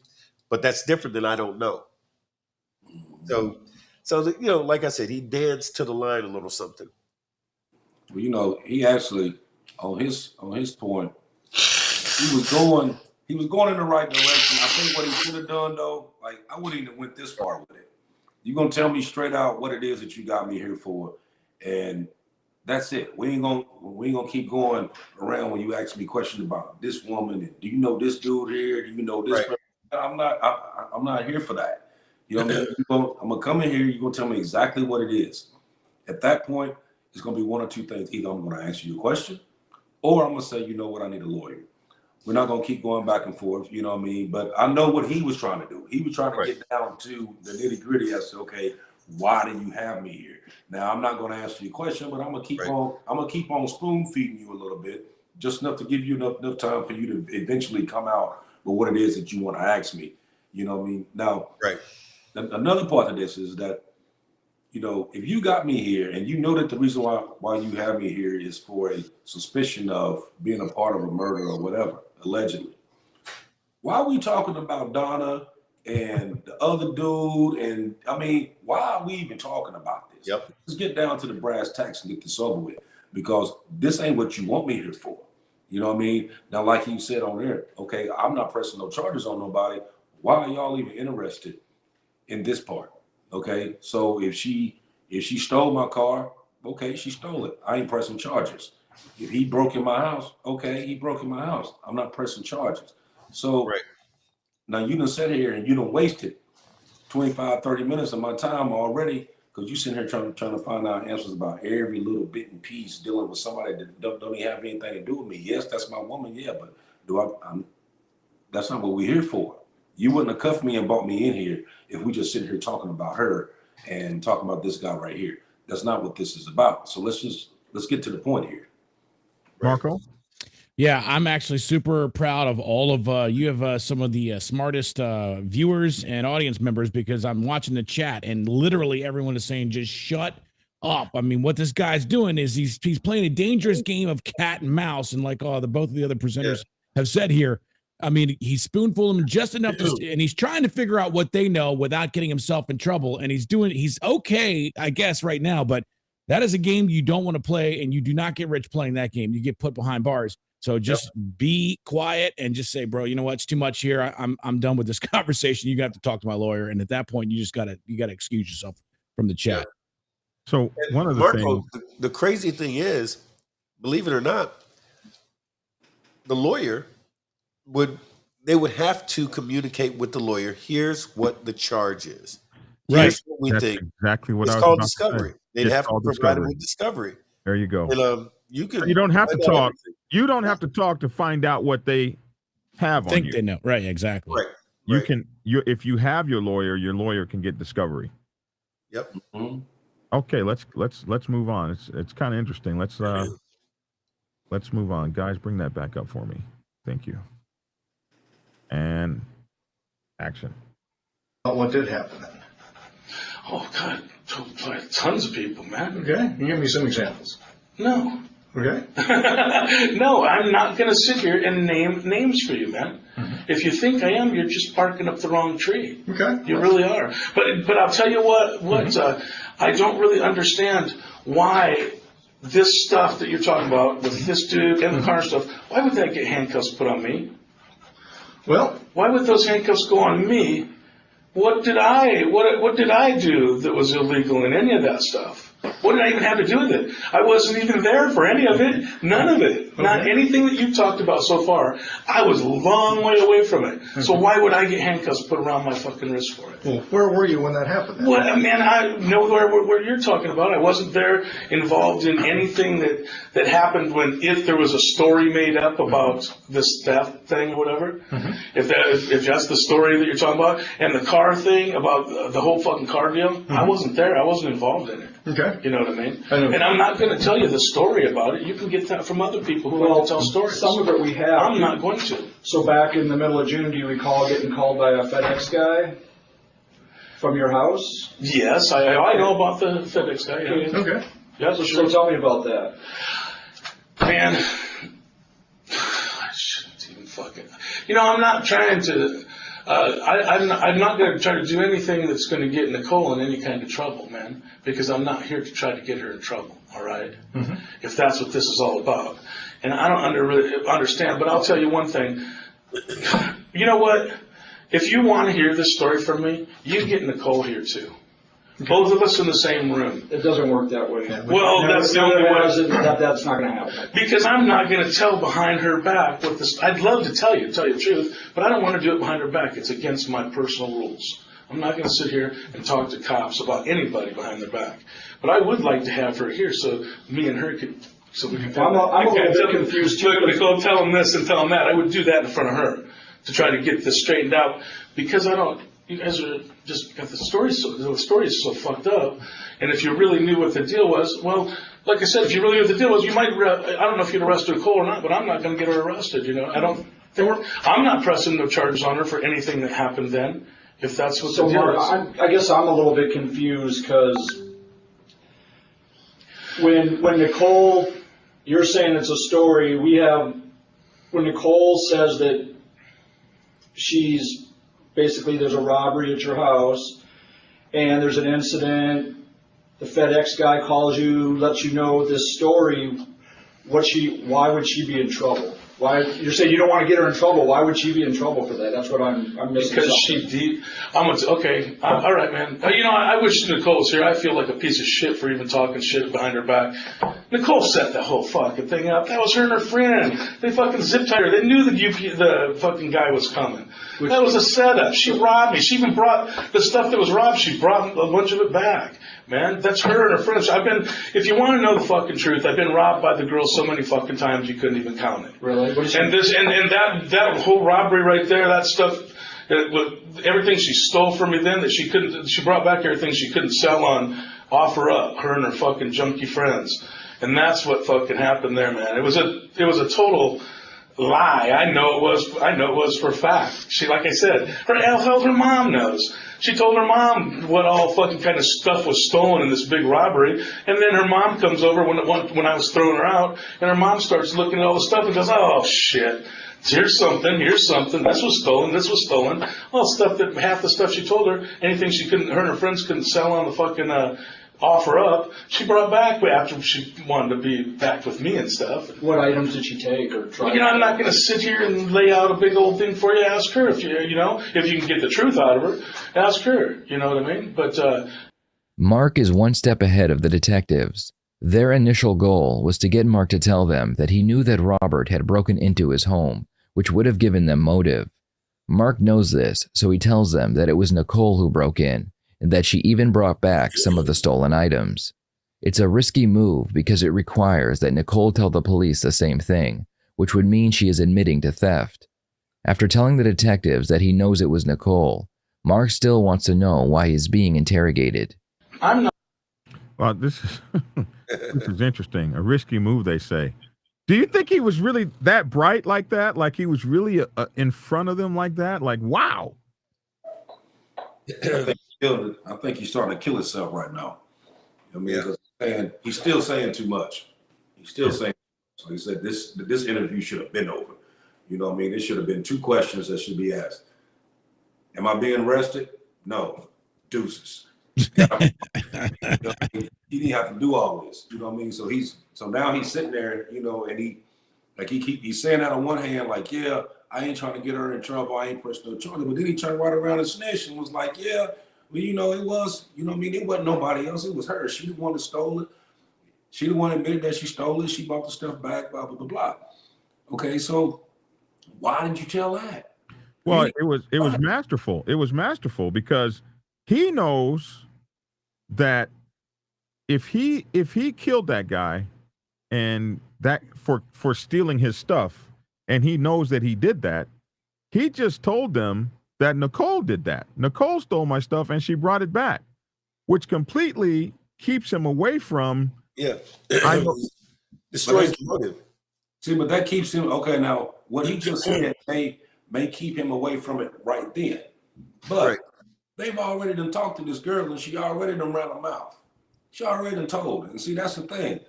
[SPEAKER 4] But that's different than I don't know. So like I said, he danced to the line a little something.
[SPEAKER 3] Well, he actually, on his point, he was going in the right direction. I think what he should have done, though, like, I wouldn't even went this far with it. You're gonna tell me straight out what it is that you got me here for, and that's it. We ain't gonna keep going around when you ask me questions about this woman and do you know this dude here? Do you know this?
[SPEAKER 4] Right.
[SPEAKER 3] I'm not here for that. You know what I mean? I'm gonna come in here. You're gonna tell me exactly what it is. At that point, it's gonna be one or two things. Either I'm gonna answer you a question, or I'm gonna say, you know what, I need a lawyer. We're not gonna keep going back and forth. You know what I mean? But I know what he was trying to do. He was trying to get down to the nitty gritty as to, okay, why do you have me here? Now I'm not gonna answer your question, but I'm gonna keep on spoon feeding you a little bit, just enough to give you enough time for you to eventually come out with what it is that you want to ask me. You know what I mean? Now, another part of this is that, if you got me here and you know that the reason why you have me here is for a suspicion of being a part of a murder or whatever, allegedly, why are we talking about Donna and the other dude? And I mean, why are we even talking about this?
[SPEAKER 4] Yep.
[SPEAKER 3] Let's get down to the brass tacks and get this over with, because this ain't what you want me here for. You know what I mean? Now, like you said on there, okay, I'm not pressing no charges on nobody. Why are y'all even interested in this part? Okay, so if she stole my car, okay, she stole it. I ain't pressing charges. If he broke in my house, okay, he broke in my house. I'm not pressing charges. So now you done sit here and you done wasted 25, 30 minutes of my time already, because you sitting here trying to find out answers about every little bit and piece dealing with somebody that don't even have anything to do with me. Yes, that's my woman, yeah, but that's not what we're here for. You wouldn't have cuffed me and brought me in here if we just sitting here talking about her and talking about this guy right here. That's not what this is about. So let's get to the point here.
[SPEAKER 1] Marco?
[SPEAKER 2] Yeah, I'm actually super proud of all of you have some of the smartest viewers and audience members, because I'm watching the chat and literally everyone is saying just shut up. I mean, what this guy's doing is he's playing a dangerous game of cat and mouse, and like both of the other presenters have said here. I mean, he's spoonfulling them just enough and he's trying to figure out what they know without getting himself in trouble. And he's okay, I guess, right now, but that is a game you don't want to play, and you do not get rich playing that game. You get put behind bars. So just be quiet and just say, bro, you know what? It's too much here. I'm done with this conversation. You got to talk to my lawyer. And at that point, you gotta excuse yourself from the chat.
[SPEAKER 1] So one of the
[SPEAKER 4] Marco,
[SPEAKER 1] things,
[SPEAKER 4] the crazy thing is, believe it or not, the lawyer would have to communicate with the lawyer. Here's what the charge is. Here's what we think.
[SPEAKER 1] Exactly what
[SPEAKER 4] it's
[SPEAKER 1] I was
[SPEAKER 4] called
[SPEAKER 1] about
[SPEAKER 4] discovery.
[SPEAKER 1] To say.
[SPEAKER 4] They'd
[SPEAKER 1] It's
[SPEAKER 4] have to
[SPEAKER 1] called
[SPEAKER 4] provide it with discovery.
[SPEAKER 1] There you go.
[SPEAKER 4] And, you
[SPEAKER 1] don't have to talk.
[SPEAKER 4] Everything.
[SPEAKER 1] You don't have to talk to find out what they have on you.
[SPEAKER 2] They know. Right, exactly.
[SPEAKER 4] Right.
[SPEAKER 1] You can if you have your lawyer can get discovery.
[SPEAKER 4] Yep.
[SPEAKER 3] Mm-hmm.
[SPEAKER 1] Okay, let's move on. It's kind of interesting. Let's move on. Guys, bring that back up for me. Thank you. And action.
[SPEAKER 6] What did happen then?
[SPEAKER 7] Oh, God. Tons of people, man.
[SPEAKER 6] Okay. You give me some examples.
[SPEAKER 7] No.
[SPEAKER 6] Okay.
[SPEAKER 7] No, I'm not going to sit here and name names for you, man.
[SPEAKER 6] Mm-hmm.
[SPEAKER 7] If you think I am, you're just barking up the wrong tree.
[SPEAKER 6] Okay.
[SPEAKER 7] You really are. But I'll tell you what I don't really understand why this stuff that you're talking about with this dude and the car stuff, why would that get handcuffs put on me?
[SPEAKER 6] Well,
[SPEAKER 7] why would those handcuffs go on me? What did I do that was illegal in any of that stuff? What did I even have to do with it? I wasn't even there for any of it. None of it. Okay. Not anything that you've talked about so far. I was a long way away from it. Okay. So why would I get handcuffs put around my fucking wrist for it?
[SPEAKER 6] Well, where were you when that happened then?
[SPEAKER 7] What, man, I know where you're talking about. I wasn't there involved in anything that happened if there was a story made up about this theft thing or whatever. Mm-hmm. If that's the story that you're talking about, and the car thing about the whole fucking car deal, mm-hmm. I wasn't there. I wasn't involved in it.
[SPEAKER 6] Okay.
[SPEAKER 7] You know what I mean?
[SPEAKER 6] I know.
[SPEAKER 7] And I'm not going to tell you the story about it. You can get that from other people who like to tell stories.
[SPEAKER 8] Some of it we have.
[SPEAKER 7] I'm not going to.
[SPEAKER 8] So back in the middle of June, do you recall getting called by a FedEx guy from your house?
[SPEAKER 7] Yes, I know about the FedEx guy. Yeah.
[SPEAKER 6] Okay.
[SPEAKER 7] Yeah,
[SPEAKER 8] so tell me about that.
[SPEAKER 7] Man, I shouldn't even fucking. I'm not trying to. I'm not going to try to do anything that's going to get Nicole in any kind of trouble, man, because I'm not here to try to get her in trouble, all right? Mm-hmm. If that's what this is all about. And I don't really understand, but I'll tell you one thing. You know what? If you want to hear this story from me, you get Nicole here too. Both of us in the same room.
[SPEAKER 8] It doesn't work that way.
[SPEAKER 7] Well, that's the only way.
[SPEAKER 8] That's not going to happen.
[SPEAKER 7] Because I'm not going to tell behind her back what this. I'd love to tell you the truth, but I don't want to do it behind her back. It's against my personal rules. I'm not going to sit here and talk to cops about anybody behind their back. But I would like to have her here so me and her could. So we can.
[SPEAKER 8] I'm a little bit confused too.
[SPEAKER 7] Nicole, tell them this and tell them that. I would do that in front of her to try to get this straightened out because I don't. You guys are just got the story is so fucked up, and if you really knew what the deal was, well, like I said, if you really knew what the deal was, you might. I don't know if you'd arrest Nicole or not, but I'm not going to get her arrested. I don't. I'm not pressing no charges on her for anything that happened then. If that's what the deal is.
[SPEAKER 8] I guess I'm a little bit confused because when Nicole, you're saying it's a story. When Nicole says that she's. Basically, there's a robbery at your house, and there's an incident. The FedEx guy calls you, lets you know this story. Why would she be in trouble? Why you're saying you don't want to get her in trouble? Why would she be in trouble for that? That's what I'm missing.
[SPEAKER 7] Because okay. All right, man. I wish Nicole was here. I feel like a piece of shit for even talking shit behind her back. Nicole set the whole fucking thing up. That was her and her friend. They fucking zip tied her. They knew the fucking guy was coming. That was a setup. She robbed me. She even brought the stuff that was robbed. She brought a bunch of it back. Man, that's her and her friends. If you want to know the fucking truth, I've been robbed by the girl so many fucking times you couldn't even count it.
[SPEAKER 8] Really?
[SPEAKER 7] And that whole robbery right there, that stuff, Everything she stole from me then that she brought back everything she couldn't sell on OfferUp, her and her fucking junkie friends. And that's what fucking happened there, man. It was a total lie. I know it was for a fact. She, like I said, her mom knows. She told her mom what all fucking kind of stuff was stolen in this big robbery. And then her mom comes over when I was throwing her out, and her mom starts looking at all the stuff and goes, oh shit. Here's something. This was stolen. Well, stuff that half the stuff she told her, anything her and her friends couldn't sell on the fucking OfferUp, she brought back after she wanted to be back with me and stuff.
[SPEAKER 8] What items did she take or try?
[SPEAKER 7] I'm not going to sit here and lay out a big old thing for you. Ask her if you can get the truth out of her. Ask her. You know what I mean? But
[SPEAKER 5] Mark is one step ahead of the detectives. Their initial goal was to get Mark to tell them that he knew that Robert had broken into his home, which would have given them motive. Mark knows this, so he tells them that it was Nicole who broke in, and that she even brought back some of the stolen items. It's a risky move because it requires that Nicole tell the police the same thing, which would mean she is admitting to theft. After telling the detectives that he knows it was Nicole, Mark still wants to know why he's being interrogated.
[SPEAKER 7] I'm not.
[SPEAKER 1] Well, this is interesting. A risky move, they say. Do you think he was really that bright like that? Like he was really in front of them like that? Like, wow.
[SPEAKER 3] I think he's starting to kill himself right now. I mean, he's still saying too much. He's still saying. So he said this interview should have been over. You know what I mean? There should have been 2 questions that should be asked. Am I being arrested? No. Deuces. You know what I mean? He didn't have to do all this. You know what I mean? So now he's sitting there, and he's saying that on one hand, like, yeah, I ain't trying to get her in trouble. I ain't pressing no charges. But then he turned right around and snitched and was like, yeah, well, it was, it wasn't nobody else. It was her. She the one that stole it. She the one that admitted that she stole it. She bought the stuff back, blah, blah, blah, blah. Okay, so why didn't you tell that?
[SPEAKER 1] Well, it was masterful. It was masterful because he knows that if he killed that guy and that for stealing his stuff, and he knows that he did that, he just told them that Nicole did that. Nicole stole my stuff and she brought it back, which completely keeps him away from.
[SPEAKER 4] Yeah.
[SPEAKER 3] Destroys the motive. See, but that keeps him, okay, now, what he just said may keep him away from it right then. But they've already done talked to this girl and she already done ran her mouth. She already done told. And see, that's the thing.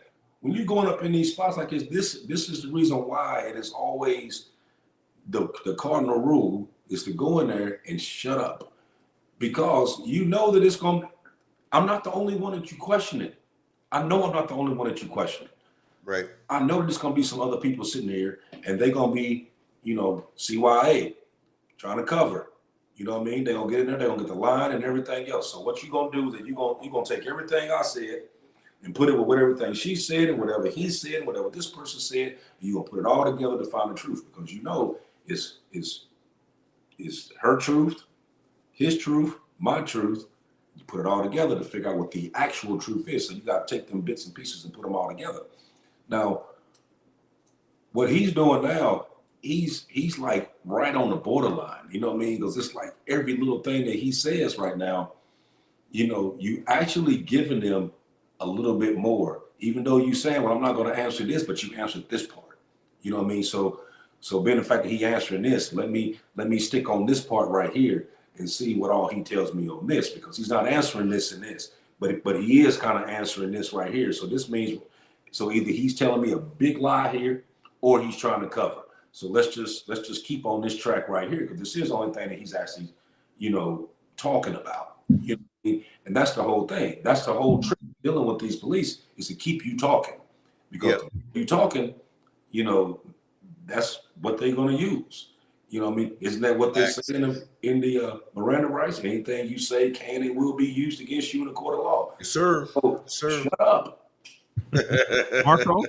[SPEAKER 3] When you're going up in these spots like this is the reason why it is always the cardinal rule is to go in there and shut up. Because you know that I'm not the only one that you question it. I know I'm not the only one that you question it.
[SPEAKER 4] Right.
[SPEAKER 3] I know that there's going to be some other people sitting here and they're going to be, CYA, trying to cover. You know what I mean? They're going to get in there, they're going to get the line and everything else. So what you're going to do is that you're going to take everything I said and put it with everything she said and whatever he said and whatever this person said, and you're going to put it all together to find the truth because it's her truth, his truth, my truth. You put it all together to figure out what the actual truth is. So you got to take them bits and pieces and put them all together. Now, what he's doing now, he's like right on the borderline, you know what I mean? Because it's like every little thing that he says right now, you actually giving them a little bit more, even though you saying, well, I'm not going to answer this, but you answered this part, you know what I mean? So being the fact that he answering this, let me stick on this part right here and see what all he tells me on this, because he's not answering this and this, but he is kind of answering this right here. So this means, so either he's telling me a big lie here or he's trying to cover. So let's just keep on this track right here, because this is the only thing that he's actually, talking about. You know what I mean? And that's the whole thing. That's the whole trick dealing with these police is to keep you talking, because you talking, that's what they're going to use. You know what I mean? Isn't that what they're saying in the Miranda rights? Anything you say can and will be used against you in a court of law.
[SPEAKER 4] Yes, sir.
[SPEAKER 3] So, shut up.
[SPEAKER 1] Marco?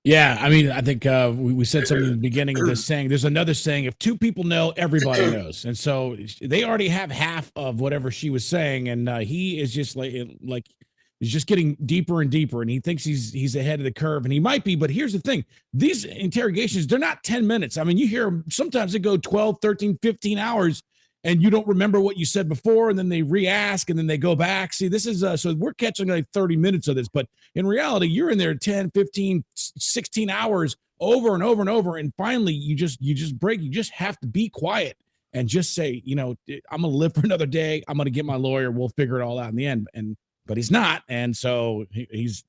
[SPEAKER 2] Yeah, I mean, I think we said something in the beginning of this saying. There's another saying: if 2 people know, everybody knows. And so they already have half of whatever she was saying, and he is just like he's just getting deeper and deeper, and he thinks he's ahead of the curve, and he might be. But here's the thing: these interrogations, they're not 10 minutes. I mean, you hear them, sometimes they go 12, 13, 15 hours. and you don't remember what you said before, and then they re-ask, and then they go back. See, this is so we're catching like 30 minutes of this, but in reality, you're in there 10, 15, 16 hours over and over and over, and finally you just break. You just have to be quiet and just say, you know, I'm gonna live for another day. I'm gonna get my lawyer. We'll figure it all out in the end. But he's not, and so he's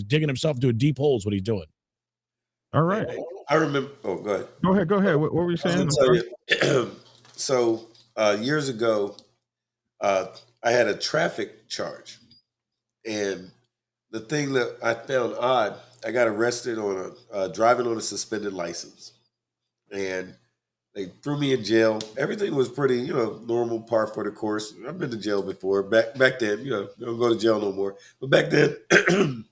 [SPEAKER 2] digging himself into a deep hole is what he's doing.
[SPEAKER 1] All right.
[SPEAKER 4] I remember. Oh, go ahead.
[SPEAKER 1] Go ahead. What were you saying?
[SPEAKER 4] So years ago, I had a traffic charge, and the thing that I found odd, I got arrested on driving on a suspended license, and they threw me in jail. Everything was pretty, normal, par for the course. I've been to jail before. Back then, don't go to jail no more. But back then,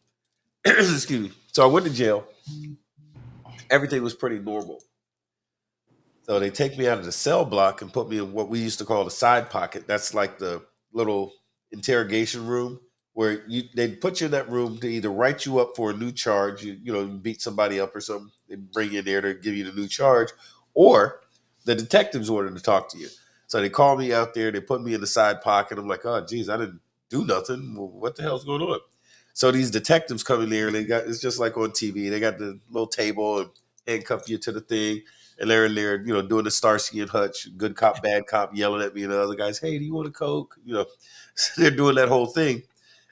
[SPEAKER 4] excuse me. So I went to jail. Everything was pretty normal. So they take me out of the cell block and put me in what we used to call the side pocket. That's like the little interrogation room where they'd put you in that room to either write you up for a new charge, you beat somebody up or something, they bring you in there to give you the new charge, or the detectives wanted to talk to you. So they called me out there, they put me in the side pocket. I'm like, oh, geez, I didn't do nothing. Well, what the hell's going on? So these detectives come in there, and it's just like on TV. They got the little table and handcuff you to the thing. And they're in there, doing the Starsky and Hutch, good cop, bad cop, yelling at me and the other guys, hey, do you want a Coke? So they're doing that whole thing.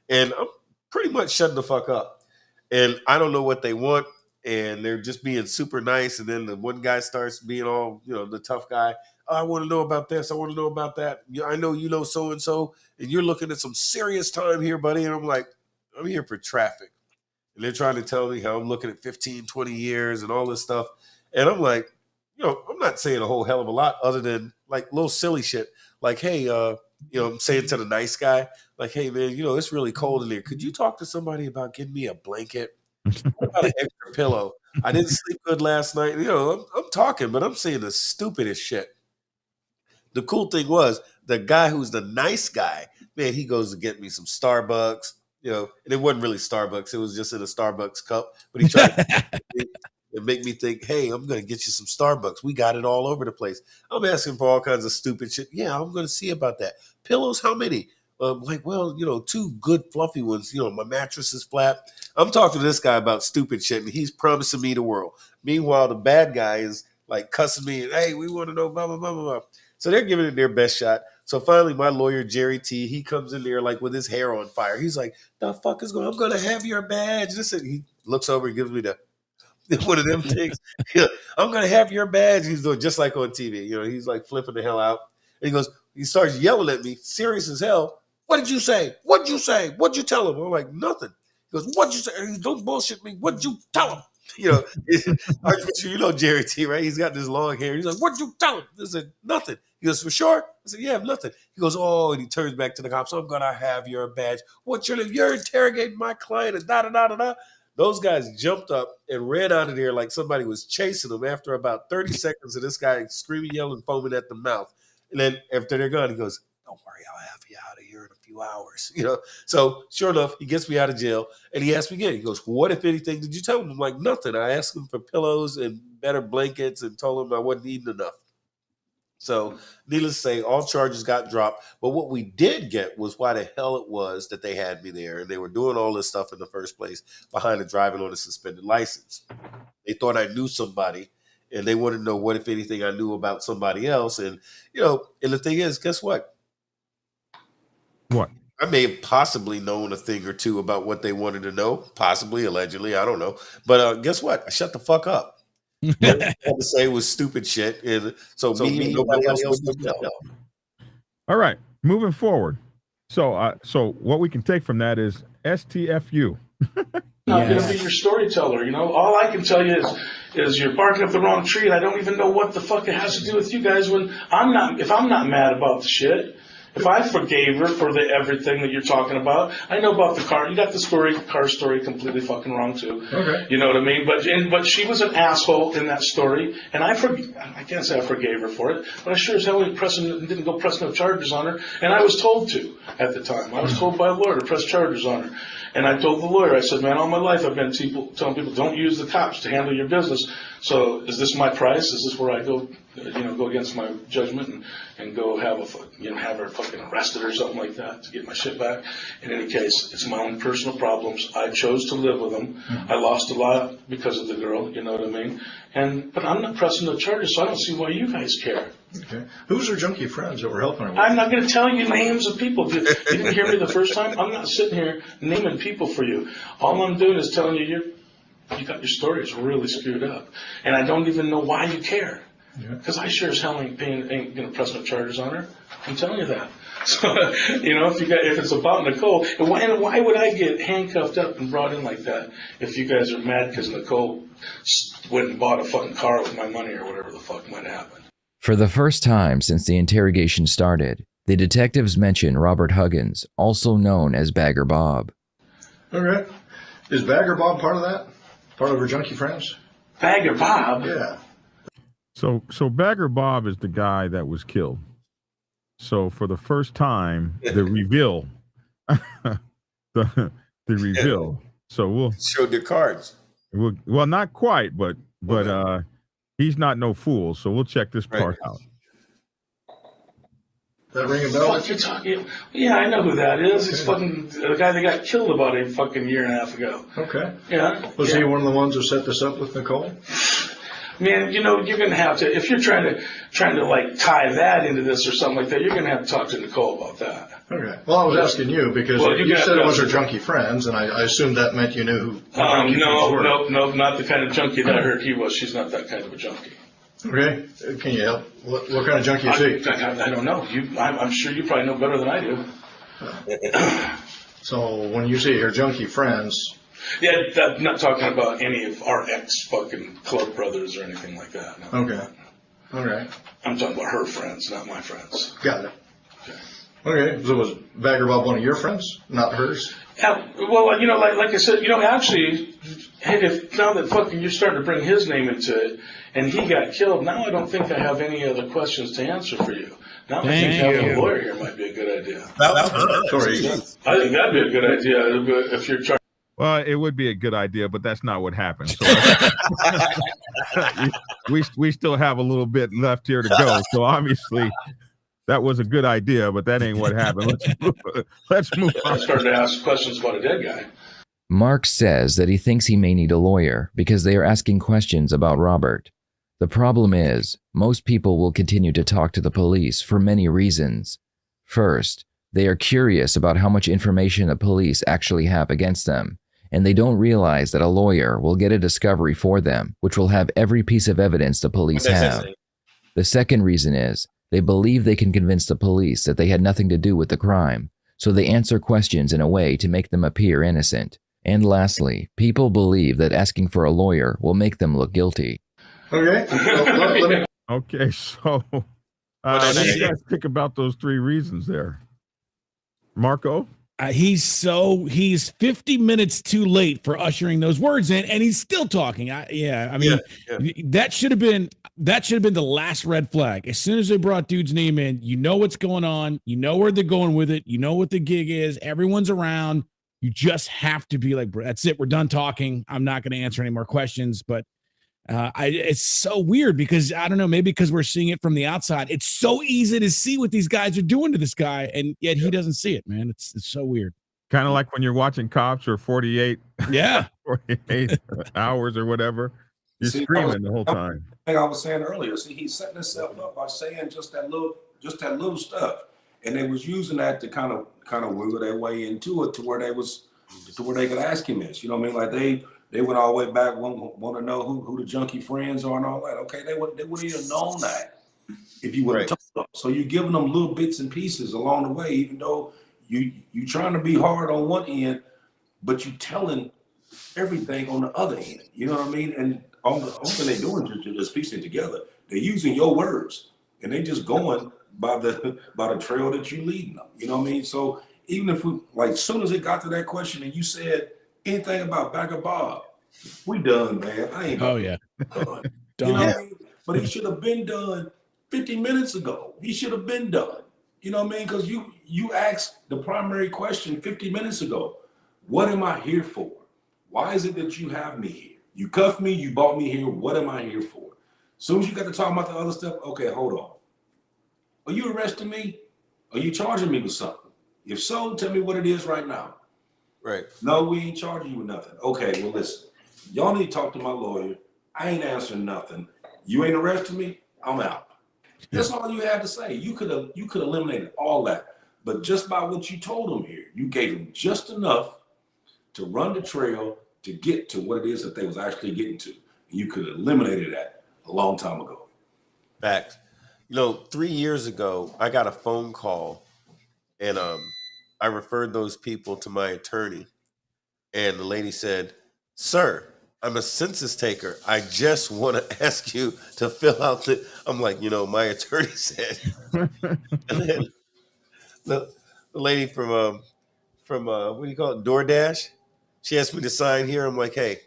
[SPEAKER 4] And I'm pretty much shutting the fuck up. And I don't know what they want. And they're just being super nice. And then the one guy starts being all, the tough guy. Oh, I want to know about this. I want to know about that. I know you know so-and-so. And you're looking at some serious time here, buddy. And I'm like, I'm here for traffic. And they're trying to tell me how I'm looking at 15, 20 years and all this stuff. And I'm like, I'm not saying a whole hell of a lot other than like little silly shit. Like, hey, I'm saying to the nice guy, like, hey, man, it's really cold in here. Could you talk to somebody about getting me a blanket? What about an extra pillow? I didn't sleep good last night. I'm talking, but I'm saying the stupidest shit. The cool thing was the guy who's the nice guy, man, he goes to get me some Starbucks, and it wasn't really Starbucks. It was just in a Starbucks cup, but he tried to make me think, hey, I'm going to get you some Starbucks. We got it all over the place. I'm asking for all kinds of stupid shit. Yeah, I'm going to see about that. Pillows, how many? Like, well, 2 good fluffy ones. My mattress is flat. I'm talking to this guy about stupid shit, and he's promising me the world. Meanwhile, the bad guy is like cussing me, and, hey, we want to know blah, blah, blah, blah, blah. So they're giving it their best shot. So finally, my lawyer, Jerry T, he comes in there like with his hair on fire. He's like, the fuck is going on? I'm going to have your badge. Listen, he looks over and gives me one of them things. I'm going to have your badge. He's doing just like on TV. He's like flipping the hell out. And he starts yelling at me, serious as hell. What did you say? What'd you say? What'd you tell him? I'm like, nothing. He goes, what'd you say? He goes, don't bullshit me. What'd you tell him? Jerry T, right? He's got this long hair. He's like, what'd you tell him? I said, nothing. He goes, for sure? I said, yeah, nothing. He goes, oh, and he turns back to the cops. I'm going to have your badge. What's your name? You're interrogating my client and da-da-da-da-da. Those guys jumped up and ran out of there like somebody was chasing them after about 30 seconds of this guy screaming, yelling, foaming at the mouth. And then after they're gone, he goes, don't worry, I'll have you out of here in a few hours. So sure enough, he gets me out of jail and he asked me again. He goes, what, if anything, did you tell him? I'm like, nothing. I asked him for pillows and better blankets and told him I wasn't eating enough. So needless to say, all charges got dropped. But what we did get was why the hell it was that they had me there. And they were doing all this stuff in the first place behind the driving on a suspended license. They thought I knew somebody. And they wanted to know what, if anything, I knew about somebody else. And, and the thing is, guess what?
[SPEAKER 1] What?
[SPEAKER 4] I may have possibly known a thing or two about what they wanted to know. Possibly, allegedly, I don't know. But guess what? I shut the fuck up. What I had to say was stupid shit. And so me and nobody else would know.
[SPEAKER 1] All right. Moving forward. So what we can take from that is STFU.
[SPEAKER 7] I'm going to be your storyteller. All I can tell you is you're barking up the wrong tree, and I don't even know what the fuck it has to do with you guys when if I'm not mad about the shit. If I forgave her for everything that you're talking about, I know about the car. You got the car story completely fucking wrong too. Okay. You know what I mean? But she was an asshole in that story, and I can't say I forgave her for it, but I sure as hell didn't go press no charges on her, and I was told to at the time. I was told by a lawyer to press charges on her. And I told the lawyer, I said, man, all my life I've been telling people, don't use the cops to handle your business. So is this my price? Is this where I go, go against my judgment and go have have her fucking arrested or something like that to get my shit back? In any case, it's my own personal problems. I chose to live with them. I lost a lot because of the girl, you know what I mean? But I'm not pressing the charges, so I don't see why you guys care.
[SPEAKER 6] Okay. Who's her junkie friends that were helping her?
[SPEAKER 7] I'm not going to tell you names of people. You didn't hear me the first time? I'm not sitting here naming people for you. All I'm doing is telling you you got your stories really screwed up. And I don't even know why you care. Because I sure as hell ain't going to press no charges on her. I'm telling you that. So, if it's about Nicole, and why would I get handcuffed up and brought in like that if you guys are mad because Nicole went and bought a fucking car with my money or whatever the fuck might happen?
[SPEAKER 5] For the first time since the interrogation started, the detectives mention Robert Huggins, also known as Bagger Bob.
[SPEAKER 6] Okay. Is Bagger Bob part of that? Part of her junkie friends?
[SPEAKER 7] Bagger Bob?
[SPEAKER 6] Yeah.
[SPEAKER 1] So Bagger Bob is the guy that was killed. So for the first time, the reveal, the reveal. So we'll
[SPEAKER 4] showed their cards.
[SPEAKER 1] Well, not quite, but he's not no fool. So we'll check this part out.
[SPEAKER 6] That ring a bell?
[SPEAKER 7] What you talking? Yeah, I know who that is. He's fucking the guy that got killed about a fucking year and a half ago.
[SPEAKER 6] Okay.
[SPEAKER 7] Yeah.
[SPEAKER 6] Was he one of the ones who set this up with Nicole?
[SPEAKER 7] Man, you're gonna have to, if you're trying to like tie that into this or something like that, you're gonna have to talk to Nicole about that.
[SPEAKER 6] Okay. Well, I was asking you because you said it was her junkie friends, and I assumed that meant you knew who.
[SPEAKER 7] No, not the kind of junkie that I heard he was. She's not that kind of a junkie.
[SPEAKER 6] Okay. Can you help? What kind of junkie is he?
[SPEAKER 7] I don't know. I'm sure you probably know better than I do.
[SPEAKER 6] So when you say her junkie friends.
[SPEAKER 7] Yeah, I'm not talking about any of our ex-fucking club brothers or anything like that. No.
[SPEAKER 6] Okay. All right.
[SPEAKER 7] I'm talking about her friends, not my friends.
[SPEAKER 6] Got it. Okay. So was Bagger Bob one of your friends, not hers?
[SPEAKER 7] Yeah, well, like I said, actually, now that fucking you're starting to bring his name into it, and he got killed, now I don't think I have any other questions to answer for you. Now I think having a lawyer here might be a good idea.
[SPEAKER 6] Sorry.
[SPEAKER 7] I think that'd be a good idea if you're trying.
[SPEAKER 1] Well, it would be a good idea, but that's not what happened. So we still have a little bit left here to go. So obviously, that was a good idea, but that ain't what happened. Let's move on.
[SPEAKER 7] I started to ask questions about a dead guy.
[SPEAKER 5] Mark says that he thinks he may need a lawyer because they are asking questions about Robert. The problem is, most people will continue to talk to the police for many reasons. First, they are curious about how much information the police actually have against them, and they don't realize that a lawyer will get a discovery for them, which will have every piece of evidence the police have. The second reason is, they believe they can convince the police that they had nothing to do with the crime, so they answer questions in a way to make them appear innocent. And lastly, people believe that asking for a lawyer will make them look guilty.
[SPEAKER 6] Okay.
[SPEAKER 1] Okay, so what do you guys think about those three reasons there? Marco?
[SPEAKER 2] He's 50 minutes too late for ushering those words in, and he's still talking. That should have been the last red flag. As soon as they brought dude's name in, you know what's going on, you know where they're going with it, you know what the gig is, everyone's around. You just have to be like, that's it, we're done talking. I'm not going to answer any more questions. But it's so weird because I don't know, maybe because we're seeing it from the outside. It's so easy to see what these guys are doing to this guy, and yet he doesn't see it, man. It's so weird.
[SPEAKER 1] Kind of like when you're watching Cops or 48 hours or whatever. You're screaming the whole time.
[SPEAKER 3] Like I was saying earlier, he's setting himself up by saying just that little stuff, and they was using that to kind of wiggle their way into it to where they could ask him this. You know what I mean? Like they went all the way back, want to know who the junkie friends are and all that. Okay, they wouldn't even known that if you would have told them. So you're giving them little bits and pieces along the way, even though you trying to be hard on one end, but you telling everything on the other end. You know what I mean? And all the only thing they're doing is just piecing it together. They're using your words, and they just going by the trail that you leading them. You know what I mean? So even if we as soon as it got to that question and you said anything about Bagger Bob, we done, man. I ain't done.
[SPEAKER 2] Done.
[SPEAKER 3] You know what I mean? But he should have been done 50 minutes ago. He should have been done. You know what I mean? Because you asked the primary question 50 minutes ago. What am I here for? Why is it that you have me here? You cuffed me, you bought me here. What am I here for? As soon as you got to talk about the other stuff, okay, hold on. Are you arresting me? Are you charging me with something? If so, tell me what it is right now.
[SPEAKER 4] Right.
[SPEAKER 3] No, we ain't charging you with nothing. Okay, well, listen. Y'all need to talk to my lawyer. I ain't answering nothing. You ain't arresting me, I'm out. That's all you had to say. You could eliminate all that. But just by what you told them here, you gave them just enough to run the trail to get to what it is that they was actually getting to. And you could have eliminated that a long time ago.
[SPEAKER 4] Facts. 3 years ago, I got a phone call, and I referred those people to my attorney. And the lady said, "Sir, I'm a census taker. I just want to ask you to fill out the." I'm like, my attorney said. And then the lady from what do you call it, DoorDash, she asked me to sign here. I'm like, hey,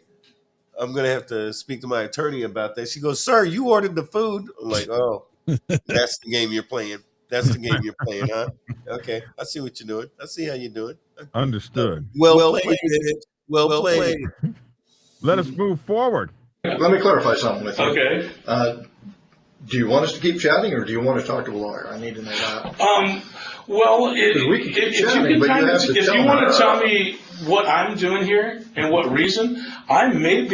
[SPEAKER 4] I'm gonna have to speak to my attorney about that. She goes, "Sir, you ordered the food." I'm like, "Oh, that's the game you're playing. That's the game you're playing, huh? Okay, I see what you're doing. I see how you're doing."
[SPEAKER 1] Understood.
[SPEAKER 4] Well played. Well played.
[SPEAKER 1] Let us move forward.
[SPEAKER 6] Let me clarify something with you.
[SPEAKER 7] Okay.
[SPEAKER 6] Do you want us to keep chatting, or do you want to talk to a lawyer? I need to know that.
[SPEAKER 7] Well,
[SPEAKER 6] we can keep
[SPEAKER 7] if you
[SPEAKER 6] chatting,
[SPEAKER 7] can
[SPEAKER 6] but
[SPEAKER 7] kind
[SPEAKER 6] you
[SPEAKER 7] of,
[SPEAKER 6] have to
[SPEAKER 7] if
[SPEAKER 6] tell
[SPEAKER 7] you want
[SPEAKER 6] me.
[SPEAKER 7] to tell me what I'm doing here and what reason, I may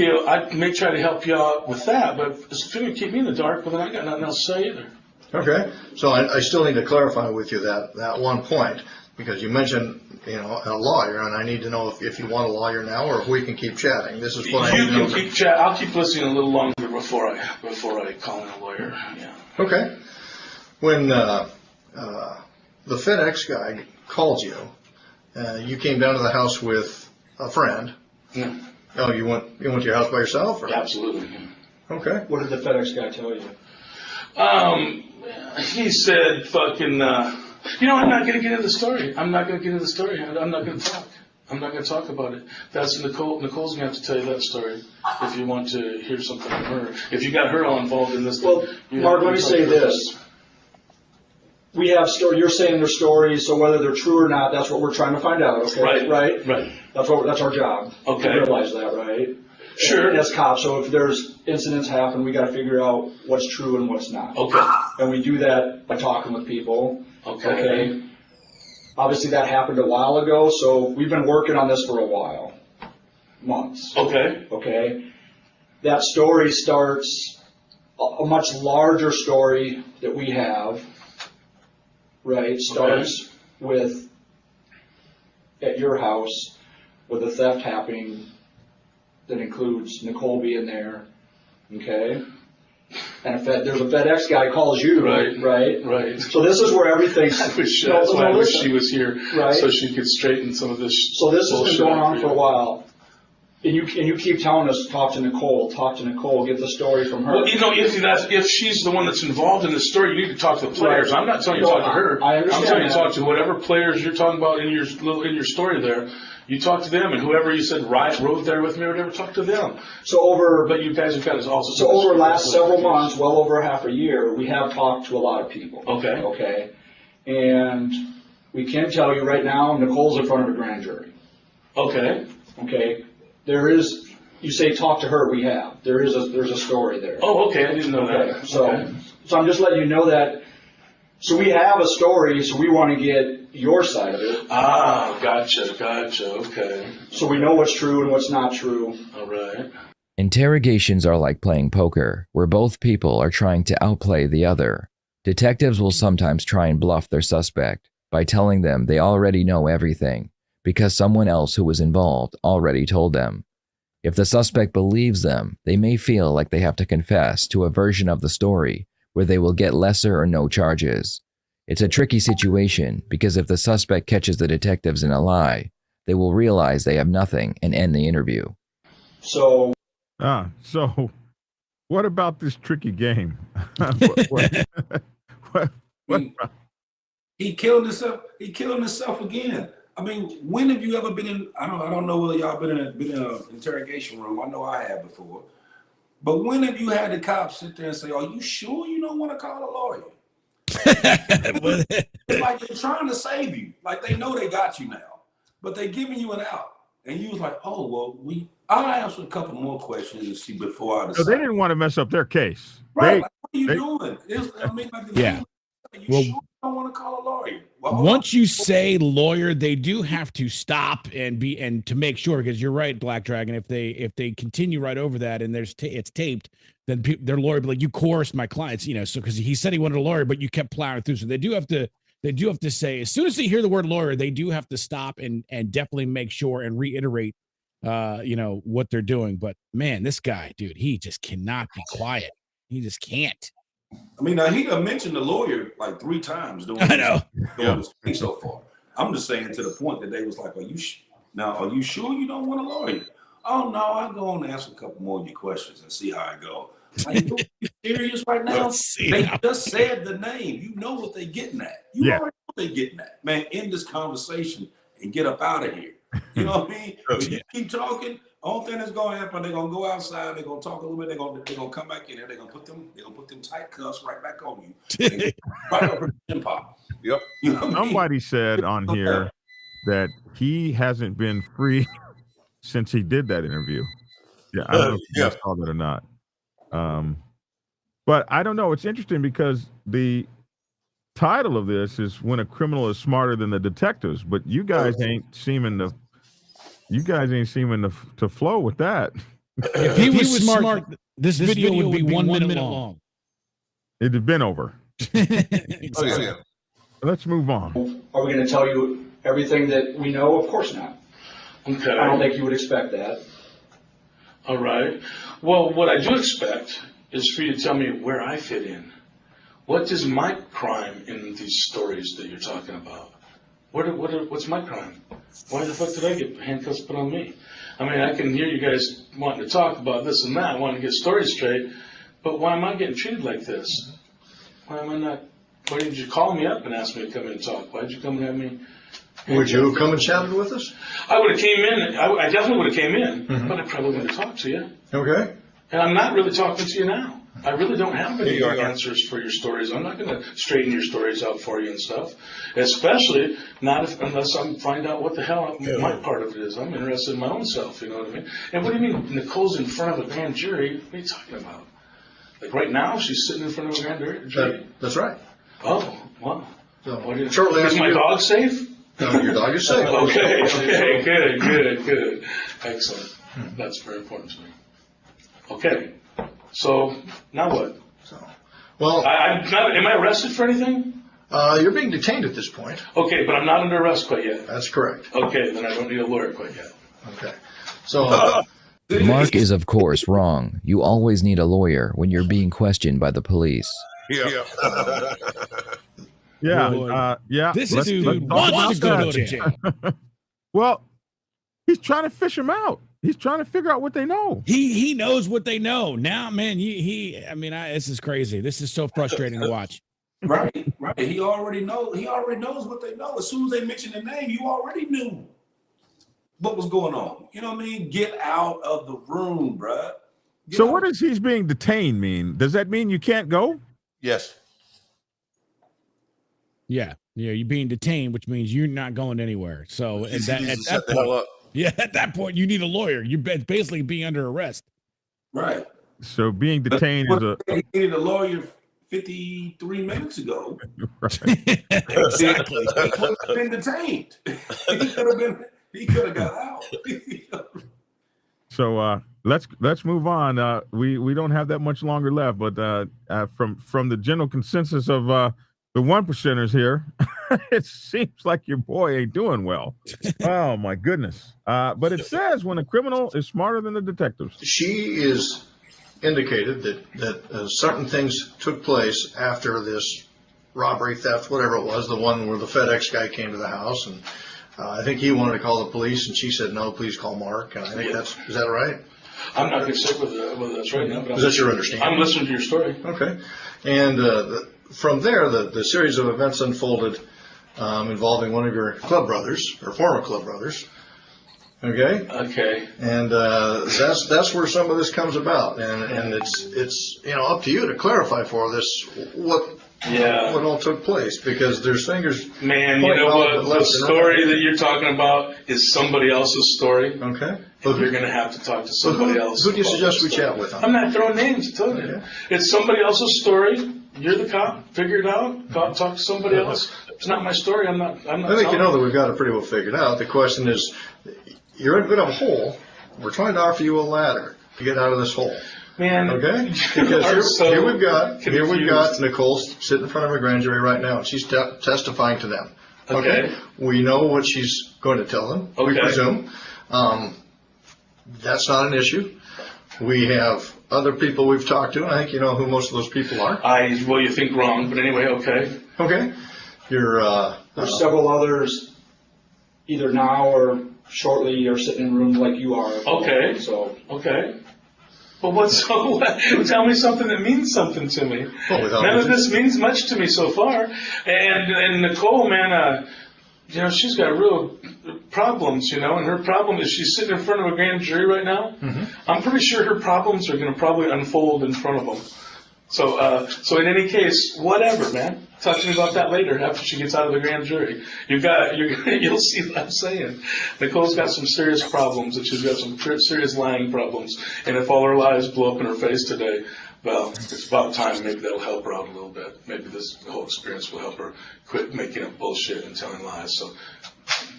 [SPEAKER 7] try to help you out with that. But if you're going to keep me in the dark, well, then I got nothing else to say either.
[SPEAKER 6] Okay, so I still need to clarify with you that one point, because you mentioned a lawyer, and I need to know if you want a lawyer now or if we can keep chatting. This is what I need to know.
[SPEAKER 7] You can keep chat. I'll keep listening a little longer before I call in a lawyer. Yeah.
[SPEAKER 6] Okay. When the FedEx guy called you, you came down to the house with a friend.
[SPEAKER 7] Yeah.
[SPEAKER 6] Oh, you went to your house by yourself? Or?
[SPEAKER 7] Absolutely. Yeah.
[SPEAKER 6] Okay.
[SPEAKER 8] What did the FedEx guy tell you?
[SPEAKER 7] He said, "Fucking, I'm not going to get into the story. I'm not going to get into the story. I'm not going to talk. I'm not going to talk about it. That's Nicole. Nicole's going to have to tell you that story if you want to hear something from her. If you got her all involved in this."
[SPEAKER 8] Well, Mark, let me say this. We have you're saying their stories, so whether they're true or not, that's what we're trying to find out. Okay.
[SPEAKER 7] Right.
[SPEAKER 8] That's our job.
[SPEAKER 7] Okay.
[SPEAKER 8] You realize that, right?
[SPEAKER 7] Sure.
[SPEAKER 8] And as cops, so if there's incidents happen, we got to figure out what's true and what's not.
[SPEAKER 7] Okay.
[SPEAKER 8] And we do that by talking with people.
[SPEAKER 7] Okay.
[SPEAKER 8] Obviously, that happened a while ago, so we've been working on this for a while, months. Okay. That story starts a much larger story that we have. Right, starts with at your house with a theft happening that includes Nicole being there, okay? And there's a FedEx guy calls you, right? So this is where everything.
[SPEAKER 7] That's why I wish she was here,
[SPEAKER 8] right?
[SPEAKER 7] So she could straighten some of this.
[SPEAKER 8] So this has been going on for a while. And you keep telling us, talk to Nicole, get the story from her.
[SPEAKER 7] Well, if she's the one that's involved in the story, you need to talk to the players. Right. I'm not telling you to talk to her.
[SPEAKER 8] I understand.
[SPEAKER 7] I'm telling you to talk to whatever players you're talking about in your story there. You talk to them, and whoever you said rode there with me or whatever, talk to them. But you guys have got to also.
[SPEAKER 8] So over the last several months, well over half a year, we have talked to a lot of people.
[SPEAKER 7] Okay.
[SPEAKER 8] And we can tell you right now, Nicole's in front of a grand jury. Okay. There is, you say talk to her, we have. There's a story there.
[SPEAKER 7] Oh, okay, I didn't know that.
[SPEAKER 8] So I'm just letting you know that. So we have a story, so we want to get your side of it.
[SPEAKER 7] Ah, gotcha, okay.
[SPEAKER 8] So we know what's true and what's not true.
[SPEAKER 7] All right.
[SPEAKER 5] Interrogations are like playing poker, where both people are trying to outplay the other. Detectives will sometimes try and bluff their suspect by telling them they already know everything, because someone else who was involved already told them. If the suspect believes them, they may feel like they have to confess to a version of the story where they will get lesser or no charges. It's a tricky situation because if the suspect catches the detectives in a lie, they will realize they have nothing and end the interview.
[SPEAKER 1] So what about this tricky game?
[SPEAKER 3] He killed himself again. I mean, when have you ever been in? I don't know whether y'all been in an interrogation room. I know I have before. But when have you had the cops sit there and say, "Are you sure you don't want to call a lawyer?" It's like they're trying to save you. Like they know they got you now, but they're giving you an out. And you was like, oh, well, I'll answer a couple more questions and see before I decide.
[SPEAKER 1] So they didn't want to mess up their case.
[SPEAKER 3] Right. Like, what are you doing?
[SPEAKER 2] Yeah.
[SPEAKER 3] You sure you don't want to call a lawyer? Well,
[SPEAKER 2] once you say lawyer, they do have to stop and to make sure, because you're right, Black Dragon. If they continue right over that and it's taped, then their lawyer will be like, you coerced my clients, so because he said he wanted a lawyer, but you kept plowing through. So they do have to say, as soon as they hear the word lawyer, they do have to stop and definitely make sure and reiterate what they're doing. But man, this guy, dude, he just cannot be quiet. He just can't.
[SPEAKER 3] I mean, now he done mentioned the lawyer like 3 times during this case so far. I'm just saying to the point that they was like, are you sure you don't want a lawyer? Oh no, I'll go on and ask a couple more of your questions and see how I go. Like, you serious right now? They just said the name. You know what they getting at. You already know what they getting at. Man, end this conversation and get up out of here. You know what I mean? If you keep talking, only thing that's gonna happen, they're gonna go outside, they're gonna talk a little bit, they're gonna come back in there, they're gonna put them tight cuffs right back on you. Right over the pop.
[SPEAKER 4] Yep.
[SPEAKER 3] You know what
[SPEAKER 1] Somebody
[SPEAKER 3] I mean?
[SPEAKER 1] said on here that he hasn't been free since he did that interview. Yeah, I don't know if you saw that or not. But I don't know. It's interesting because the title of this is When a Criminal is Smarter Than the Detectives, but you guys ain't seeming to flow with that.
[SPEAKER 2] If he was smart, this video would be 1 minute long.
[SPEAKER 1] It'd have been over.
[SPEAKER 2] Exactly.
[SPEAKER 1] Let's move on.
[SPEAKER 8] Are we going to tell you everything that we know? Of course not.
[SPEAKER 7] Okay.
[SPEAKER 8] I don't think you would expect that.
[SPEAKER 7] All right. Well, what I do expect is for you to tell me where I fit in. What is my crime in these stories that you're talking about? What's my crime? Why the fuck did I get handcuffs put on me? I mean, I can hear you guys wanting to talk about this and that, wanting to get stories straight, but why am I getting treated like this? Why did you call me up and ask me to come in and talk? Why did you come and have me?
[SPEAKER 6] Would you have come and chatted with us?
[SPEAKER 7] I would have came in. I definitely would have came in, but I probably wouldn't have talked to you.
[SPEAKER 6] Okay.
[SPEAKER 7] And I'm not really talking to you now. I really don't have any answers for your stories. I'm not going to straighten your stories out for you and stuff, especially unless I find out what the hell my part of it is. I'm interested in my own self, you know what I mean? And what do you mean Nicole's in front of a grand jury? What are you talking about? Like right now, she's sitting in front of a grand jury?
[SPEAKER 6] That's right.
[SPEAKER 7] Oh, wow.
[SPEAKER 6] So, shortly
[SPEAKER 7] is
[SPEAKER 6] after
[SPEAKER 7] my dog safe?
[SPEAKER 6] No, your dog is safe.
[SPEAKER 7] Okay, good. Excellent. That's very important to me. Okay, so now what?
[SPEAKER 6] Well,
[SPEAKER 7] am I arrested for anything?
[SPEAKER 6] You're being detained at this point.
[SPEAKER 7] Okay, but I'm not under arrest quite yet.
[SPEAKER 6] That's correct.
[SPEAKER 7] Okay, then I don't need a lawyer quite yet.
[SPEAKER 6] Okay. So
[SPEAKER 5] Mark is, of course, wrong. You always need a lawyer when you're being questioned by the police.
[SPEAKER 1] Yeah.
[SPEAKER 2] This dude wants to go to jail.
[SPEAKER 1] Well, he's trying to fish him out. He's trying to figure out what they know.
[SPEAKER 2] He knows what they know. Now, man, this is crazy. This is so frustrating to watch.
[SPEAKER 3] Right. He already knows what they know. As soon as they mention the name, you already knew what was going on. You know what I mean? Get out of the room, bruh.
[SPEAKER 1] So what does he's being detained mean? Does that mean you can't go?
[SPEAKER 4] Yes.
[SPEAKER 2] Yeah, you're being detained, which means you're not going anywhere. So at that point, you need a lawyer. You're basically being under arrest.
[SPEAKER 3] Right.
[SPEAKER 1] So being detained
[SPEAKER 3] he needed a lawyer 53 minutes ago.
[SPEAKER 1] Right.
[SPEAKER 2] Exactly.
[SPEAKER 3] He could have been detained. He could have got out.
[SPEAKER 1] So let's move on. We don't have that much longer left, but from the general consensus of the 1%ers here, it seems like your boy ain't doing well. Oh my goodness. But it says when a criminal is smarter than the detectives.
[SPEAKER 6] she is indicated that certain things took place after this robbery, theft, whatever it was, the one where the FedEx guy came to the house, and I think he wanted to call the police, and she said, no, please call Mark. And I think is that right?
[SPEAKER 7] I'm not going to say whether that's right now. But
[SPEAKER 6] Is that your understanding?
[SPEAKER 7] I'm listening to your story.
[SPEAKER 6] Okay. And from there, the series of events unfolded involving one of your club brothers, or former club brothers. Okay.
[SPEAKER 7] Okay.
[SPEAKER 6] And that's where some of this comes about, and it's up to you to clarify for this
[SPEAKER 7] Yeah.
[SPEAKER 6] what all took place, because there's fingers.
[SPEAKER 7] Man, you know what? The story that you're talking about is somebody else's story.
[SPEAKER 6] Okay.
[SPEAKER 7] But you're going to have to talk to somebody else.
[SPEAKER 6] Who do you suggest we chat with?
[SPEAKER 7] I'm not throwing names, I told you.
[SPEAKER 6] Okay.
[SPEAKER 7] It's somebody else's story. You're the cop. Figure it out. Talk to somebody else. It's not my story. I'm not.
[SPEAKER 6] I think you know that we've got it pretty well figured out. The question is, you're in a bit of a hole. We're trying to offer you a ladder to get out of this hole.
[SPEAKER 7] Man,
[SPEAKER 6] okay? Because here we've got Nicole sitting in front of a grand jury right now, and she's testifying to them. Okay. We know what she's going to tell them. Okay. We presume. That's not an issue. We have other people we've talked to, and I think you know who most of those people are.
[SPEAKER 7] Well, you think wrong, but anyway, okay.
[SPEAKER 6] Okay.
[SPEAKER 8] There's several others, either now or shortly, are sitting in rooms like you are.
[SPEAKER 7] Okay. Okay. Well, tell me something that means something to me. None of this means much to me so far. And Nicole, man, she's got real problems, and her problem is she's sitting in front of a grand jury right now. Mm-hmm. I'm pretty sure her problems are going to probably unfold in front of them. So in any case, whatever, man. Talk to me about that later after she gets out of the grand jury. You'll see what I'm saying. Nicole's got some serious problems, and she's got some serious lying problems. And if all her lies blow up in her face today, well, it's about time maybe that'll help her out a little bit. Maybe this whole experience will help her quit making up bullshit and telling lies.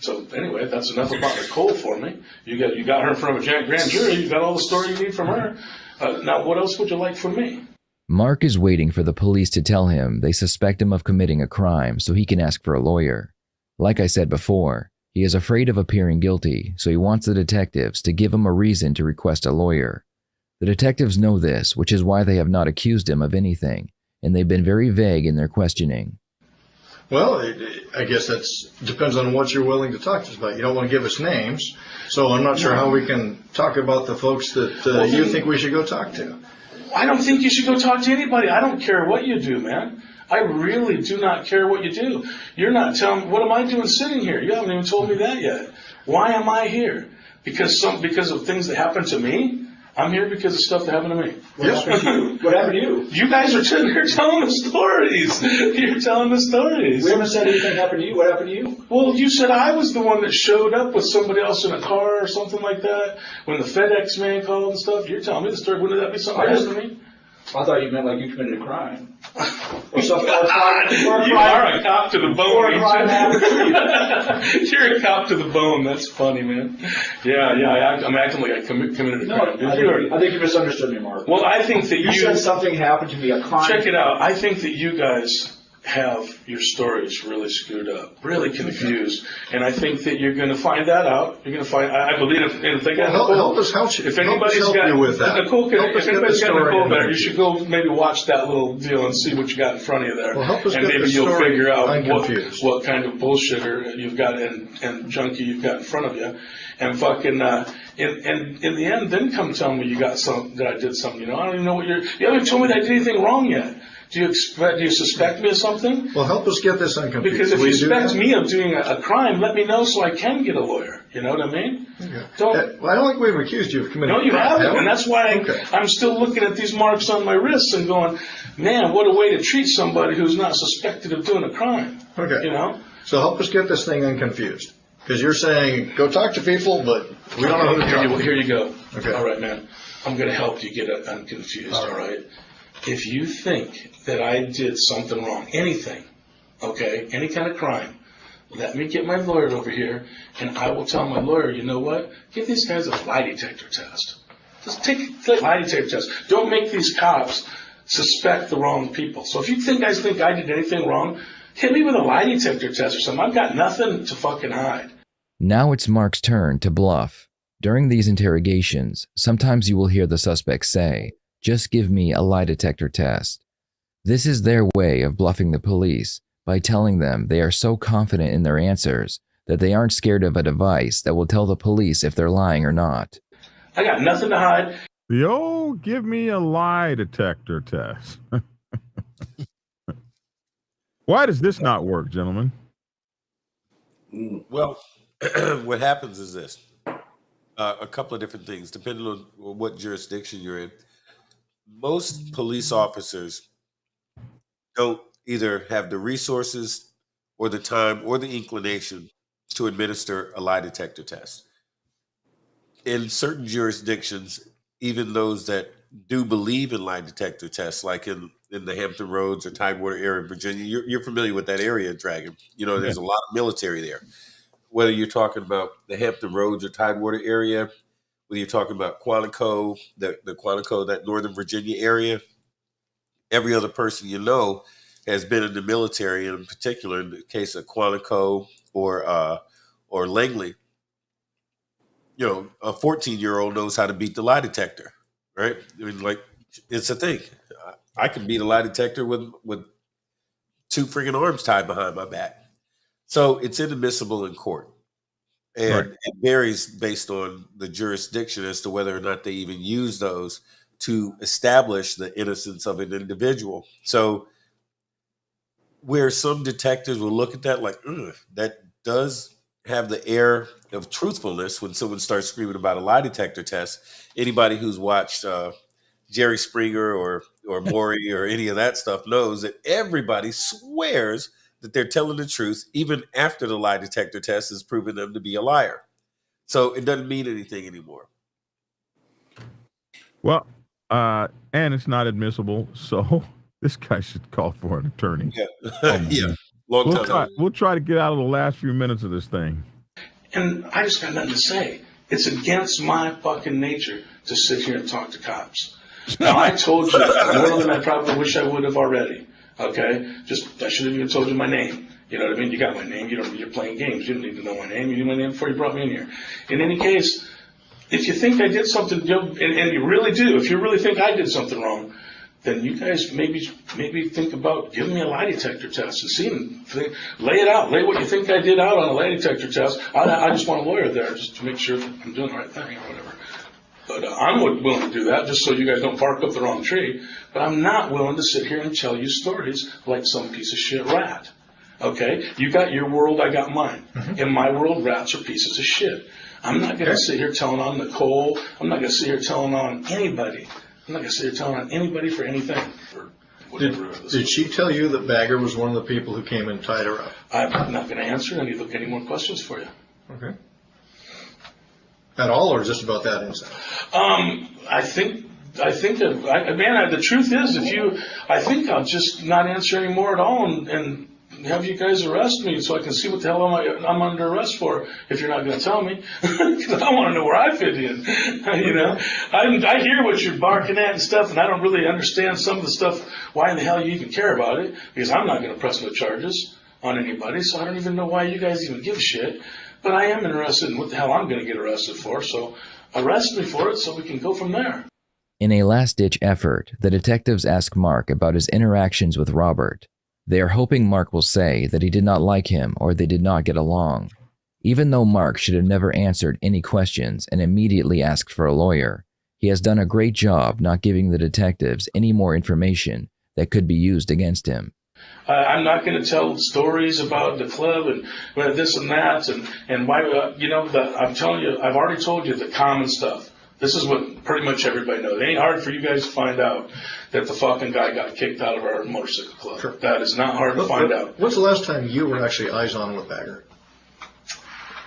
[SPEAKER 7] So anyway, that's enough about Nicole for me. You got her in front of a grand jury. You got all the story you need from her. Now, what else would you like from me?
[SPEAKER 5] Mark is waiting for the police to tell him they suspect him of committing a crime so he can ask for a lawyer. Like I said before, he is afraid of appearing guilty, so he wants the detectives to give him a reason to request a lawyer. The detectives know this, which is why they have not accused him of anything, and they've been very vague in their questioning.
[SPEAKER 6] Well, I guess that depends on what you're willing to talk to us about. You don't want to give us names, so I'm not sure how we can talk about the folks that you think we should go talk to.
[SPEAKER 7] I don't think you should go talk to anybody. I don't care what you do, man. I really do not care what you do. You're not telling me, what am I doing sitting here? You haven't even told me that yet. Why am I here? Because of things that happened to me? I'm here because of stuff that happened to me.
[SPEAKER 8] What happened to you? What happened to you?
[SPEAKER 7] You guys are telling the stories. You're telling the stories.
[SPEAKER 8] We haven't said anything happened to you. What happened to you?
[SPEAKER 7] Well, you said I was the one that showed up with somebody else in a car or something like that when the FedEx man called and stuff. You're telling me the story. Wouldn't that be something that happened to me?
[SPEAKER 8] I thought you meant like you committed a crime. Or
[SPEAKER 7] something. You are a cop to the bone. You're a cop to the bone. That's funny, man. Yeah. I'm acting like I committed a crime.
[SPEAKER 8] I think you misunderstood me, Mark.
[SPEAKER 7] Well, I think that
[SPEAKER 8] you said something happened to me, a crime.
[SPEAKER 7] Check it out. I think that you guys have your stories really screwed up, really confused, and I think that you're going to find that out. You're going to find. I believe if they got Nicole, if anybody's got Nicole, if anybody's got Nicole better, you should go maybe watch that little deal and see what you got in front of you there, and maybe you'll figure out what kind of bullshitter you've got and junkie you've got in front of you, and fucking in the end, then come tell me you got that I did something. I don't even know what you haven't even told me that I did anything wrong yet. Do you suspect me of something?
[SPEAKER 6] Well, help us get this unconfused.
[SPEAKER 7] Because if you suspect me of doing a crime, let me know so I can get a lawyer. You know what I mean?
[SPEAKER 6] Okay. I don't think we've accused you of committing a crime.
[SPEAKER 7] No, you haven't. And that's why I'm still looking at these marks on my wrists and going, man, what a way to treat somebody who's not suspected of doing a crime.
[SPEAKER 6] Okay. So help us get this thing unconfused. Because you're saying, go talk to people, but we don't know who to talk to.
[SPEAKER 7] Here you go.
[SPEAKER 6] Okay.
[SPEAKER 7] All right, man. I'm going to help you get unconfused, all right? If you think that I did something wrong, anything, okay, any kind of crime, let me get my lawyer over here, and I will tell my lawyer, you know what? Give these guys a lie detector test. Just take a lie detector test. Don't make these cops suspect the wrong people. So if you guys think I did anything wrong, hit me with a lie detector test or something. I've got nothing to fucking hide.
[SPEAKER 5] Now it's Mark's turn to bluff. During these interrogations, sometimes you will hear the suspects say, just give me a lie detector test. This is their way of bluffing the police by telling them they are so confident in their answers that they aren't scared of a device that will tell the police if they're lying or not.
[SPEAKER 7] I got nothing to hide.
[SPEAKER 1] The old give me a lie detector test. Why does this not work, gentlemen?
[SPEAKER 4] Well, what happens is this. A couple of different things, depending on what jurisdiction you're in. Most police officers don't either have the resources or the time or the inclination to administer a lie detector test. In certain jurisdictions, even those that do believe in lie detector tests, like in the Hampton Roads or Tidewater area in Virginia, you're familiar with that area, Dragon. You know, there's a lot of military there. Whether you're talking about the Hampton Roads or Tidewater area, whether you're talking about Quantico, the Quantico, that Northern Virginia area, every other person you know has been in the military, and in particular, in the case of Quantico or Langley, you know, a 14-year-old knows how to beat the lie detector, right? I mean, like, it's a thing. I can beat a lie detector with 2 freaking arms tied behind my back. So it's inadmissible in court. And it varies based on the jurisdiction as to whether or not they even use those to establish the innocence of an individual. So where some detectives will look at that like, that does have the air of truthfulness when someone starts screaming about a lie detector test. Anybody who's watched Jerry Springer or Maury or any of that stuff knows that everybody swears that they're telling the truth even after the lie detector test has proven them to be a liar. So it doesn't mean anything anymore.
[SPEAKER 1] Well, and it's not admissible, so this guy should call for an attorney.
[SPEAKER 4] Yeah, yeah. Long time.
[SPEAKER 1] We'll try to get out of the last few minutes of this thing.
[SPEAKER 7] And I just got nothing to say. It's against my fucking nature to sit here and talk to cops. Now, I told you more than I probably wish I would have already. Okay? I should have even told you my name. You know what I mean? You got my name. You're playing games. You don't need to know my name. You knew my name before you brought me in here. In any case, if you think I did something, and you really do, if you really think I did something wrong, then you guys maybe think about giving me a lie detector test and seeing, lay it out, lay what you think I did out on a lie detector test. I just want a lawyer there just to make sure that I'm doing the right thing or whatever. But I'm willing to do that just so you guys don't bark up the wrong tree. But I'm not willing to sit here and tell you stories like some piece of shit rat. Okay? You got your world, I got mine. Mm-hmm. In my world, rats are pieces of shit. I'm not going to sit here telling on Nicole. I'm not going to sit here telling on anybody. I'm not going to sit here telling on anybody for anything. For whatever.
[SPEAKER 6] Did she tell you that Bagger was one of the people who came and tied her up? I'm
[SPEAKER 7] not going to answer any more questions for you.
[SPEAKER 6] Okay. At all, or just about that incident?
[SPEAKER 7] I think the truth is, I think I'll just not answer anymore at all and have you guys arrest me so I can see what the hell I'm under arrest for if you're not going to tell me. Because I want to know where I fit in. You know, I hear what you're barking at and stuff, and I don't really understand some of the stuff, why in the hell you even care about it, because I'm not going to press no charges on anybody, so I don't even know why you guys even give a shit. But I am interested in what the hell I'm going to get arrested for, so arrest me for it so we can go from there.
[SPEAKER 5] In a last-ditch effort, the detectives ask Mark about his interactions with Robert. They are hoping Mark will say that he did not like him or they did not get along. Even though Mark should have never answered any questions and immediately asked for a lawyer, he has done a great job not giving the detectives any more information that could be used against him.
[SPEAKER 7] I'm not going to tell stories about the club and this and that and why, I'm telling you, I've already told you the common stuff. This is what pretty much everybody knows. It ain't hard for you guys to find out that the fucking guy got kicked out of our motorcycle club. Sure. That is not hard to find out.
[SPEAKER 6] When's the last time you were actually eyes on with Bagger?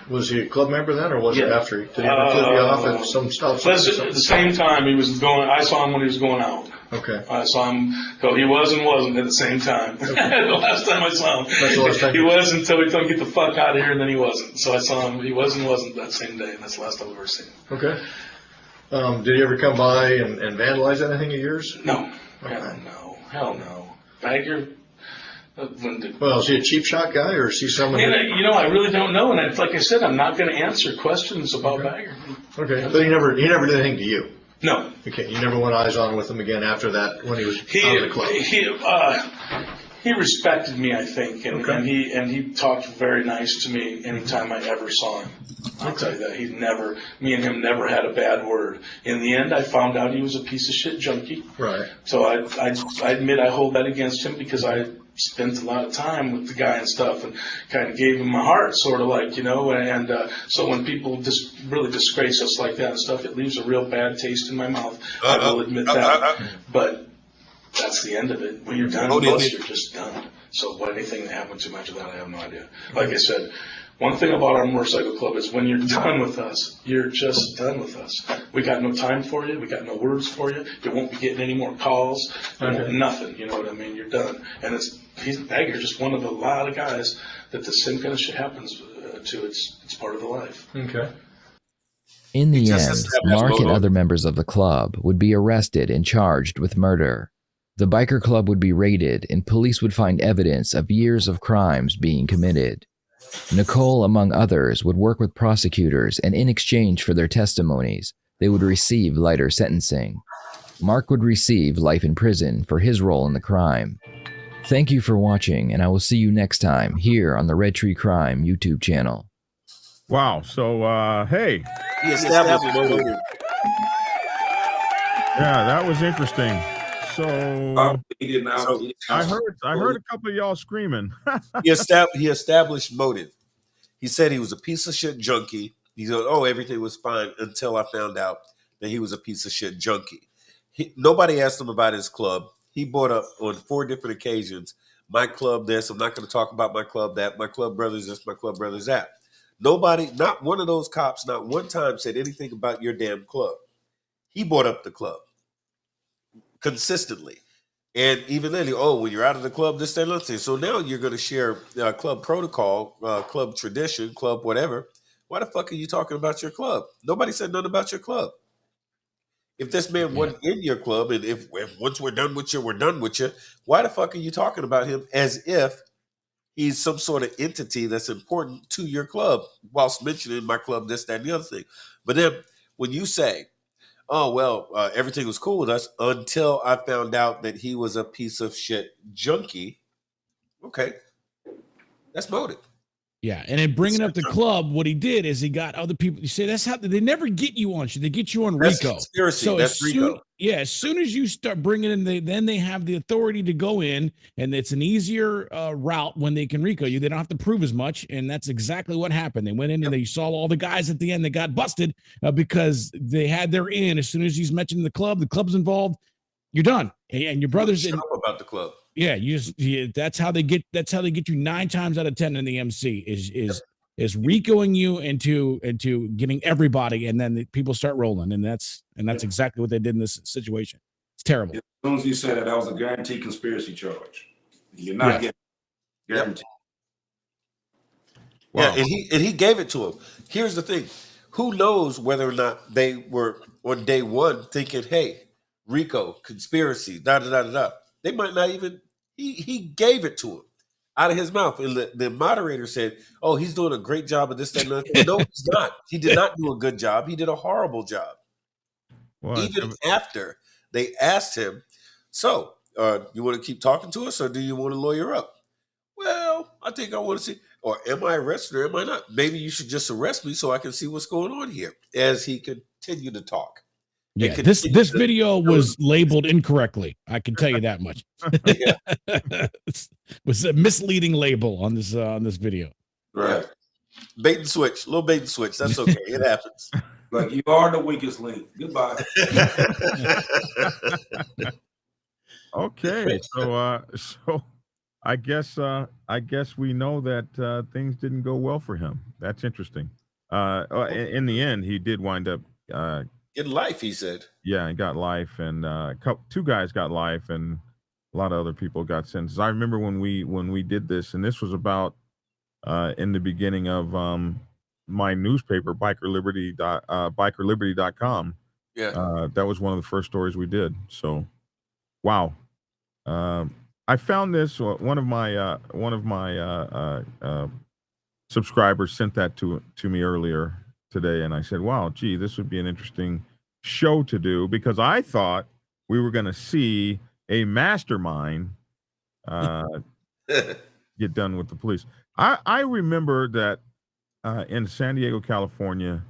[SPEAKER 6] Was he a club member then, or was it after? Did he ever flip you off at some stuff?
[SPEAKER 7] At the same time he was going. I saw him when he was going out.
[SPEAKER 6] Okay.
[SPEAKER 7] I saw him go. He was and wasn't at the same time. Okay. The last time I saw him,
[SPEAKER 6] that's the last time.
[SPEAKER 7] He was until he told him get the fuck out of here, and then he wasn't. So I saw him. He was and wasn't that same day, and that's the last time I've ever seen him.
[SPEAKER 6] Okay. Did he ever come by and vandalize anything of yours?
[SPEAKER 7] No.
[SPEAKER 6] Okay.
[SPEAKER 7] Hell no. Bagger.
[SPEAKER 6] Well, is he a cheap shot guy, or is he someone?
[SPEAKER 7] I really don't know, and like I said, I'm not going to answer questions about Bagger.
[SPEAKER 6] Okay, but he never did anything to you.
[SPEAKER 7] No.
[SPEAKER 6] Okay, you never went eyes on with him again after that when he was out of the club.
[SPEAKER 7] He respected me, I think, and he talked very nice to me anytime I ever saw him. I'll tell you that me and him never had a bad word. In the end, I found out he was a piece of shit junkie.
[SPEAKER 6] Right.
[SPEAKER 7] So I admit I hold that against him because I spent a lot of time with the guy and stuff and kind of gave him my heart, sort of like, and so when people just really disgrace us like that and stuff, it leaves a real bad taste in my mouth. I will admit that. But that's the end of it. When you're done with us, you're just done. So anything that happens to him after that, I have no idea. Like I said, one thing about our motorcycle club is when you're done with us, you're just done with us. We got no time for you. We got no words for you. You won't be getting any more calls. Nothing. You know what I mean? You're done. And you're just one of a lot of guys that the same kind of shit happens to. It's part of the life.
[SPEAKER 6] Okay.
[SPEAKER 5] In the end, Mark and other members of the club would be arrested and charged with murder. The biker club would be raided, and police would find evidence of years of crimes being committed. Nicole, among others, would work with prosecutors, and in exchange for their testimonies, they would receive lighter sentencing. Mark would receive life in prison for his role in the crime. Thank you for watching, and I will see you next time here on the Red Tree Crime YouTube channel.
[SPEAKER 1] Wow. So, hey.
[SPEAKER 4] He established motive.
[SPEAKER 1] Yeah, that was interesting. So I heard a couple of y'all screaming.
[SPEAKER 4] He established motive. He said he was a piece of shit junkie. He said, "Oh, everything was fine until I found out that he was a piece of shit junkie." Nobody asked him about his club. He brought up on 4 different occasions, "My club this. I'm not going to talk about my club that. My club brothers this. My club brothers that." Nobody, not one of those cops, not one time said anything about your damn club. He brought up the club consistently. And even then, when you're out of the club, this, that, and that. So now you're going to share club protocol, club tradition, club whatever. Why the fuck are you talking about your club? Nobody said nothing about your club. If this man wasn't in your club, and if once we're done with you, we're done with you, why the fuck are you talking about him as if he's some sort of entity that's important to your club, whilst mentioning my club, this, that, and the other thing? But then when you say, "Oh, well, everything was cool with us until I found out that he was a piece of shit junkie." Okay. That's motive.
[SPEAKER 2] Yeah, and in bringing up the club, what he did is he got other people. You say that's how they never get you on shit. They get you on
[SPEAKER 4] That's
[SPEAKER 2] RICO.
[SPEAKER 4] conspiracy.
[SPEAKER 2] So
[SPEAKER 4] That's RICO.
[SPEAKER 2] as soon as you start bringing in, then they have the authority to go in, and it's an easier route when they can RICO you. They don't have to prove as much, and that's exactly what happened. They went in and they saw all the guys at the end that got busted because they had their in. As soon as he's mentioned the club's involved, you're done. And your brothers
[SPEAKER 4] Shut up about the club.
[SPEAKER 2] Yeah, that's how they get you 9 times out of 10 in the MC is RICOing you into getting everybody, and then people start rolling, and that's exactly what they did in this situation. It's terrible.
[SPEAKER 3] As soon as you said that was a guaranteed conspiracy charge. You're not getting guaranteed.
[SPEAKER 4] Wow. Yeah, and he gave it to him. Here's the thing: who knows whether or not they were on day one thinking, "Hey, RICO conspiracy, da da da da." They might not even. He gave it to him out of his mouth, and the moderator said, "Oh, he's doing a great job of this, that, and that." No, he's not. He did not do a good job. He did a horrible job. Well, even after they asked him, "So, you want to keep talking to us, or do you want to lawyer up?" "Well, I think I want to see. Or am I arrested or am I not? Maybe you should just arrest me so I can see what's going on here." As he continued to talk.
[SPEAKER 2] Yeah, this video was labeled incorrectly. I can tell you that much. It was a misleading label on this video.
[SPEAKER 4] Right. Bait and switch, little bait and switch. That's okay. It happens.
[SPEAKER 3] Like, you are the weakest link. Goodbye.
[SPEAKER 1] Okay, so I guess we know that things didn't go well for him. That's interesting. In the end, he did wind up
[SPEAKER 4] in life, he said.
[SPEAKER 1] Yeah, he got life, and 2 guys got life, and a lot of other people got sentences. I remember when we did this, and this was about in the beginning of my newspaper, bikerliberty.com.
[SPEAKER 4] Yeah,
[SPEAKER 1] that was one of the first stories we did. So, wow. I found this. One of my subscribers sent that to me earlier today, and I said, "Wow, gee, this would be an interesting show to do," because I thought we were going to see a mastermind get done with the police. I remember that in San Diego, California,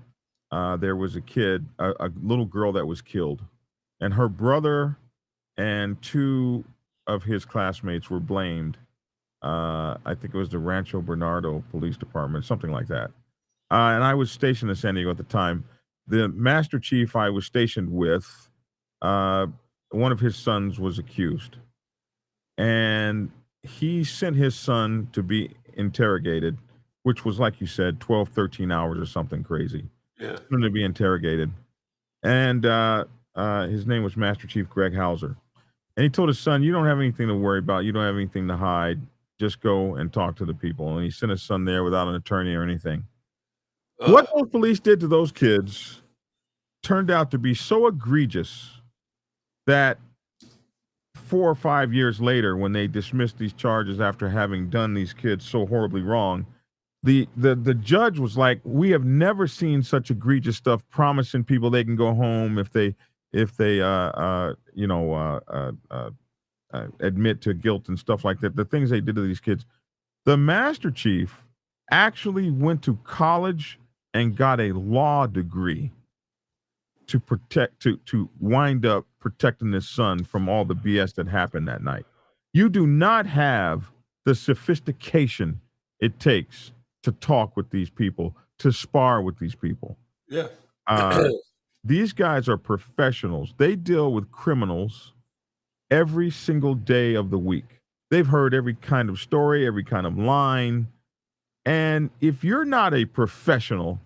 [SPEAKER 1] there was a kid, a little girl that was killed, and her brother and 2 of his classmates were blamed. I think it was the Rancho Bernardo Police Department, something like that. And I was stationed in San Diego at the time. The Master Chief I was stationed with one of his sons was accused, and he sent his son to be interrogated, which was, like you said, 12, 13 hours or something crazy.
[SPEAKER 4] Yeah.
[SPEAKER 1] For him to be interrogated. And his name was Master Chief Greg Hauser. And he told his son, you don't have anything to worry about. You don't have anything to hide. Just go and talk to the people. And he sent his son there without an attorney or anything. What those police did to those kids turned out to be so egregious that 4 or 5 years later, when they dismissed these charges after having done these kids so horribly wrong, the judge was like, we have never seen such egregious stuff, promising people they can go home if they admit to guilt and stuff like that. The things they did to these kids. The Master Chief actually went to college and got a law degree to wind up protecting his son from all the BS that happened that night. You do not have the sophistication it takes to talk with these people, to spar with these people.
[SPEAKER 4] Yeah.
[SPEAKER 1] These guys are professionals. They deal with criminals every single day of the week. They've heard every kind of story, every kind of line. And if you're not a professional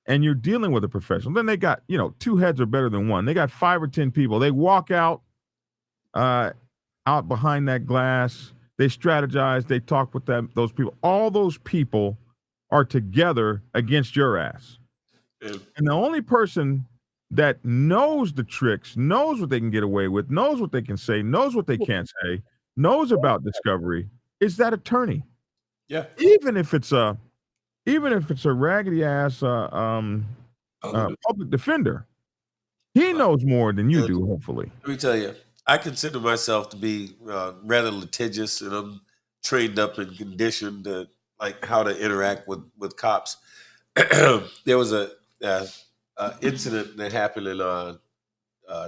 [SPEAKER 1] and you're dealing with a professional, then they got, two heads are better than one. They got 5 or 10 people. They walk out behind that glass. They strategize. They talk with those people. All those people are together against your ass.
[SPEAKER 4] Yeah.
[SPEAKER 1] And the only person that knows the tricks, knows what they can get away with, knows what they can say, knows what they can't say, knows about discovery is that attorney.
[SPEAKER 4] Yeah.
[SPEAKER 1] Even if it's a raggedy ass public defender, he knows more than you do. Hopefully,
[SPEAKER 4] let me tell you, I consider myself to be rather litigious, and I'm trained up and conditioned to like how to interact with cops. There was a incident that happened in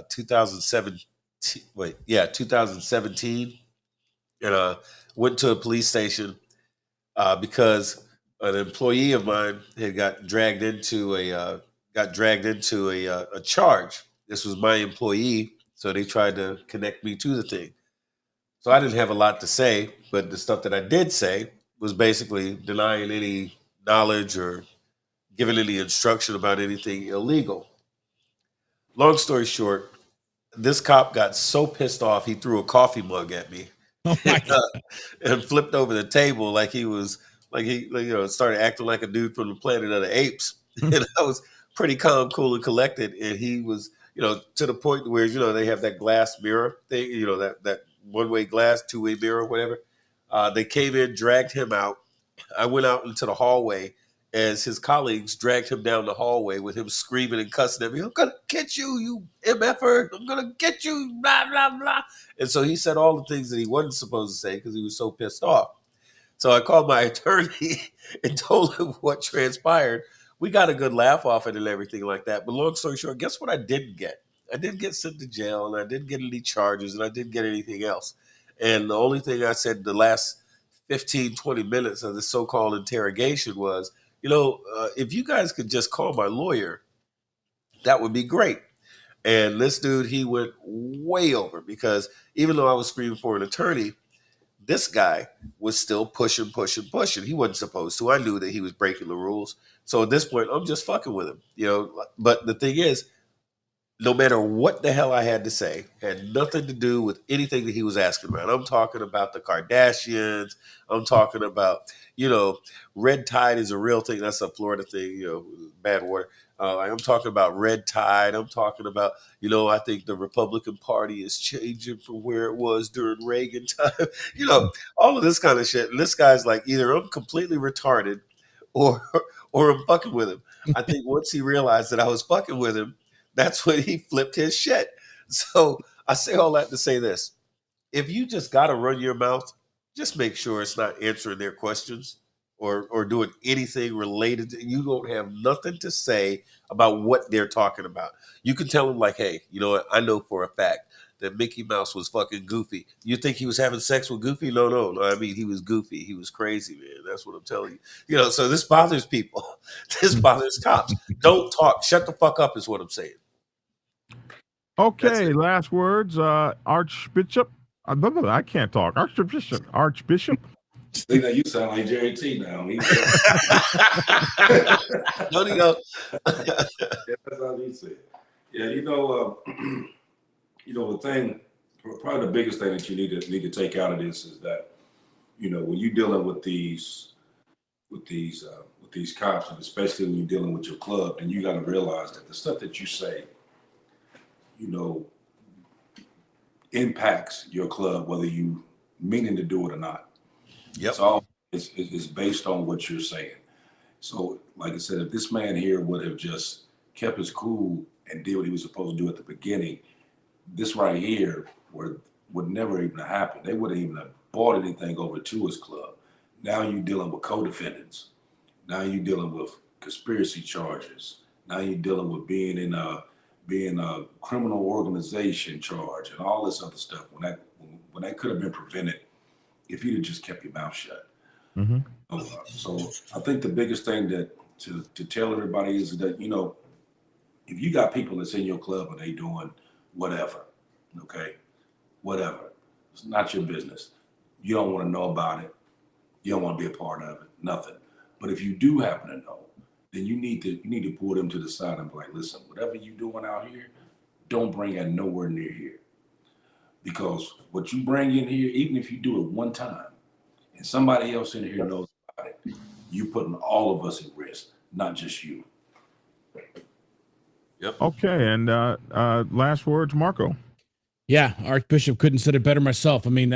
[SPEAKER 4] 2017. And went to a police station because an employee of mine had got dragged into a charge. This was my employee, so they tried to connect me to the thing. So I didn't have a lot to say, but the stuff that I did say was basically denying any knowledge or giving any instruction about anything illegal. Long story short, this cop got so pissed off he threw a coffee mug at me.
[SPEAKER 2] Oh my God.
[SPEAKER 4] And flipped over the table like he was started acting like a dude from the Planet of the Apes. And I was pretty calm, cool, and collected. And he was, to the point where they have that glass mirror thing, that one-way glass, two-way mirror, whatever. They came in, dragged him out. I went out into the hallway as his colleagues dragged him down the hallway with him screaming and cussing at me. I'm going to get you, you MFer. I'm going to get you, blah, blah, blah. And so he said all the things that he wasn't supposed to say because he was so pissed off. So I called my attorney and told him what transpired. We got a good laugh off it and everything like that. But long story short, guess what I didn't get? I didn't get sent to jail, and I didn't get any charges, and I didn't get anything else. And the only thing I said the last 15, 20 minutes of the so-called interrogation was, if you guys could just call my lawyer, that would be great. And this dude, he went way over because even though I was screaming for an attorney, this guy was still pushing. He wasn't supposed to. I knew that he was breaking the rules. So at this point, I'm just fucking with him, But the thing is, no matter what the hell I had to say, had nothing to do with anything that he was asking about. I'm talking about the Kardashians. I'm talking about, red tide is a real thing. That's a Florida thing, bad water. I'm talking about red tide. I'm talking about, I think the Republican Party is changing from where it was during Reagan time. All of this kind of shit. And this guy's like, either I'm completely retarded or I'm fucking with him. I think once he realized that I was fucking with him, that's when he flipped his shit. So I say all that to say this. If you just got to run your mouth, just make sure it's not answering their questions or doing anything related to, you don't have nothing to say about what they're talking about. You can tell them like, hey, you know what? I know for a fact that Mickey Mouse was fucking Goofy. You think he was having sex with Goofy? No. I mean, he was goofy. He was crazy, man. That's what I'm telling you. So this bothers people. This bothers cops. Don't talk. Shut the fuck up is what I'm saying.
[SPEAKER 1] Okay, last words. Archbishop. I can't talk. Archbishop.
[SPEAKER 3] See, now you sound like Jerry T now.
[SPEAKER 4] No, you know.
[SPEAKER 3] Yeah, that's how he said. Yeah, the thing, probably the biggest thing that you need to take out of this is that, when you're dealing with these cops, and especially when you're dealing with your club, and you got to realize that the stuff that you say, impacts your club, whether you meaning to do it or not.
[SPEAKER 4] Yep.
[SPEAKER 3] It's based on what you're saying. So, like I said, if this man here would have just kept his cool and did what he was supposed to do at the beginning, this right here would never even have happened. They wouldn't even have bought anything over to his club. Now you're dealing with co-defendants. Now you're dealing with conspiracy charges. Now you're dealing with being a criminal organization charge and all this other stuff. When that could have been prevented if you'd have just kept your mouth shut.
[SPEAKER 1] Mm-hmm.
[SPEAKER 3] So I think the biggest thing that to tell everybody is that, if you got people that's in your club and they doing whatever, okay, whatever, it's not your business. You don't want to know about it. You don't want to be a part of it. Nothing. But if you do happen to know, then you need to pull them to the side and be like, listen, whatever you doing out here, don't bring it nowhere near here. Because what you bring in here, even if you do it one time, and somebody else in here knows about it, you putting all of us at risk, not just you.
[SPEAKER 4] Yep.
[SPEAKER 1] Okay, and last words, Marco.
[SPEAKER 2] Yeah, Archbishop couldn't said it better myself. I mean,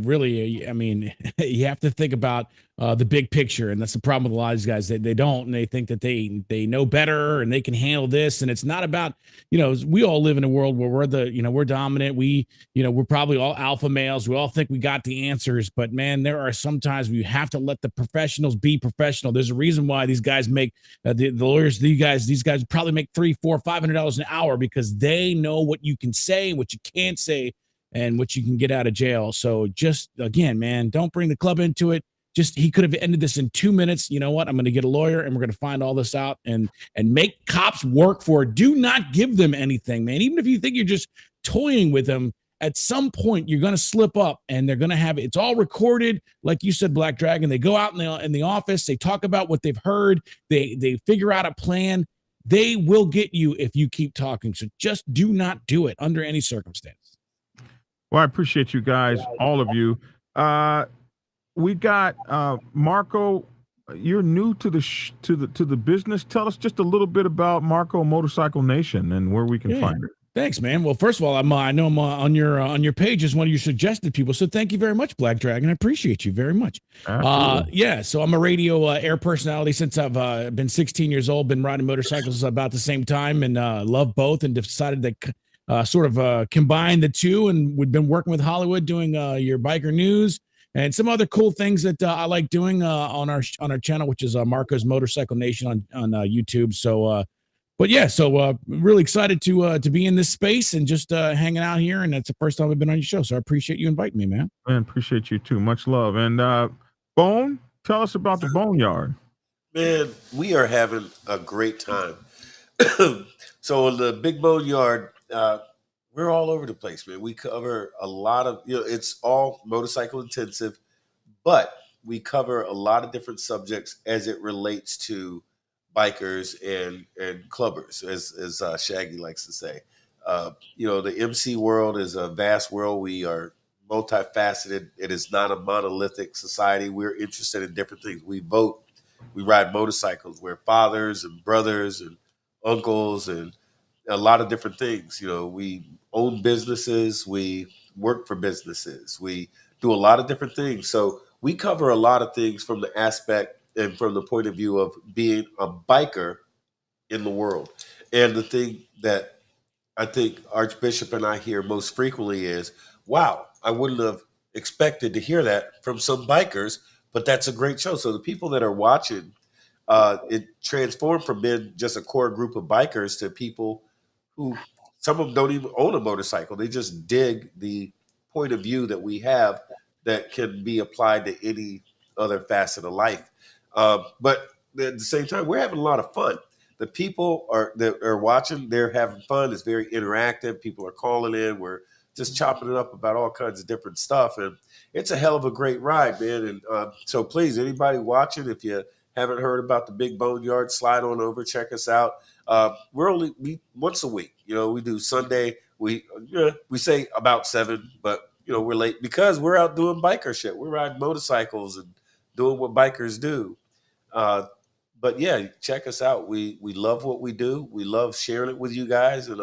[SPEAKER 2] really, I mean, you have to think about the big picture, and that's the problem with a lot of these guys. They don't, and they think that they know better and they can handle this. And it's not about, we all live in a world where we're dominant. We're probably all alpha males. We all think we got the answers, but man, there are some times where you have to let the professionals be professional. There's a reason why these guys make the lawyers. These guys probably make $300, $400, $500 an hour because they know what you can say, what you can't say, and what you can get out of jail. So just again, man, don't bring the club into it. He could have ended this in 2 minutes. You know what? I'm going to get a lawyer and we're going to find all this out and make cops work for it. Do not give them anything, man. Even if you think you're just toying with them, at some point you're going to slip up and they're going to have it's all recorded. Like you said, Black Dragon, they go out in the office, they talk about what they've heard. They figure out a plan. They will get you if you keep talking. So just do not do it under any circumstance.
[SPEAKER 1] Well, I appreciate you guys, all of you. We got Marco. You're new to the business. Tell us just a little bit about Marco Motorcycle Nation and where we can find it.
[SPEAKER 2] Thanks, man. Well, first of all, I know I'm on your page as one of your suggested people. So thank you very much, Black Dragon. I appreciate you very much.
[SPEAKER 1] Absolutely.
[SPEAKER 2] So I'm a radio air personality since I've been 16 years old. Been riding motorcycles about the same time, and love both. And decided to sort of combine the two. And we've been working with Hollywood doing your biker news and some other cool things that I like doing on our channel, which is Marco's Motorcycle Nation on YouTube. So. But yeah, so really excited to be in this space and just hanging out here. And that's the first time I've been on your show. So I appreciate you inviting me, man.
[SPEAKER 1] Man, appreciate you too. Much love. And Bone, tell us about the Boneyard.
[SPEAKER 4] Man, we are having a great time. So the Big Boneyard, we're all over the place, man. We cover a lot of, it's all motorcycle intensive, but we cover a lot of different subjects as it relates to bikers and clubbers, as Shaggy likes to say. The MC world is a vast world. We are multifaceted. It is not a monolithic society. We're interested in different things. We vote. We ride motorcycles. We're fathers and brothers and uncles and a lot of different things. We own businesses. We work for businesses. We do a lot of different things. So we cover a lot of things from the aspect and from the point of view of being a biker in the world. And the thing that I think Archbishop and I hear most frequently is, wow, I wouldn't have expected to hear that from some bikers, but that's a great show. So the people that are watching, it transformed from being just a core group of bikers to people who, some of them don't even own a motorcycle. They just dig the point of view that we have that can be applied to any other facet of life. But at the same time, we're having a lot of fun. the people that are watching, they're having fun. It's very interactive. People are calling in. We're just chopping it up about all kinds of different stuff. And it's a hell of a great ride, man. And so please, anybody watching, if you haven't heard about the Big Boneyard, slide on over, check us out. We're only once a week. We do Sunday. We say about 7, but we're late because we're out doing biker shit. We're riding motorcycles and doing what bikers do. But yeah, check us out. We love what we do. We love sharing it with you guys, and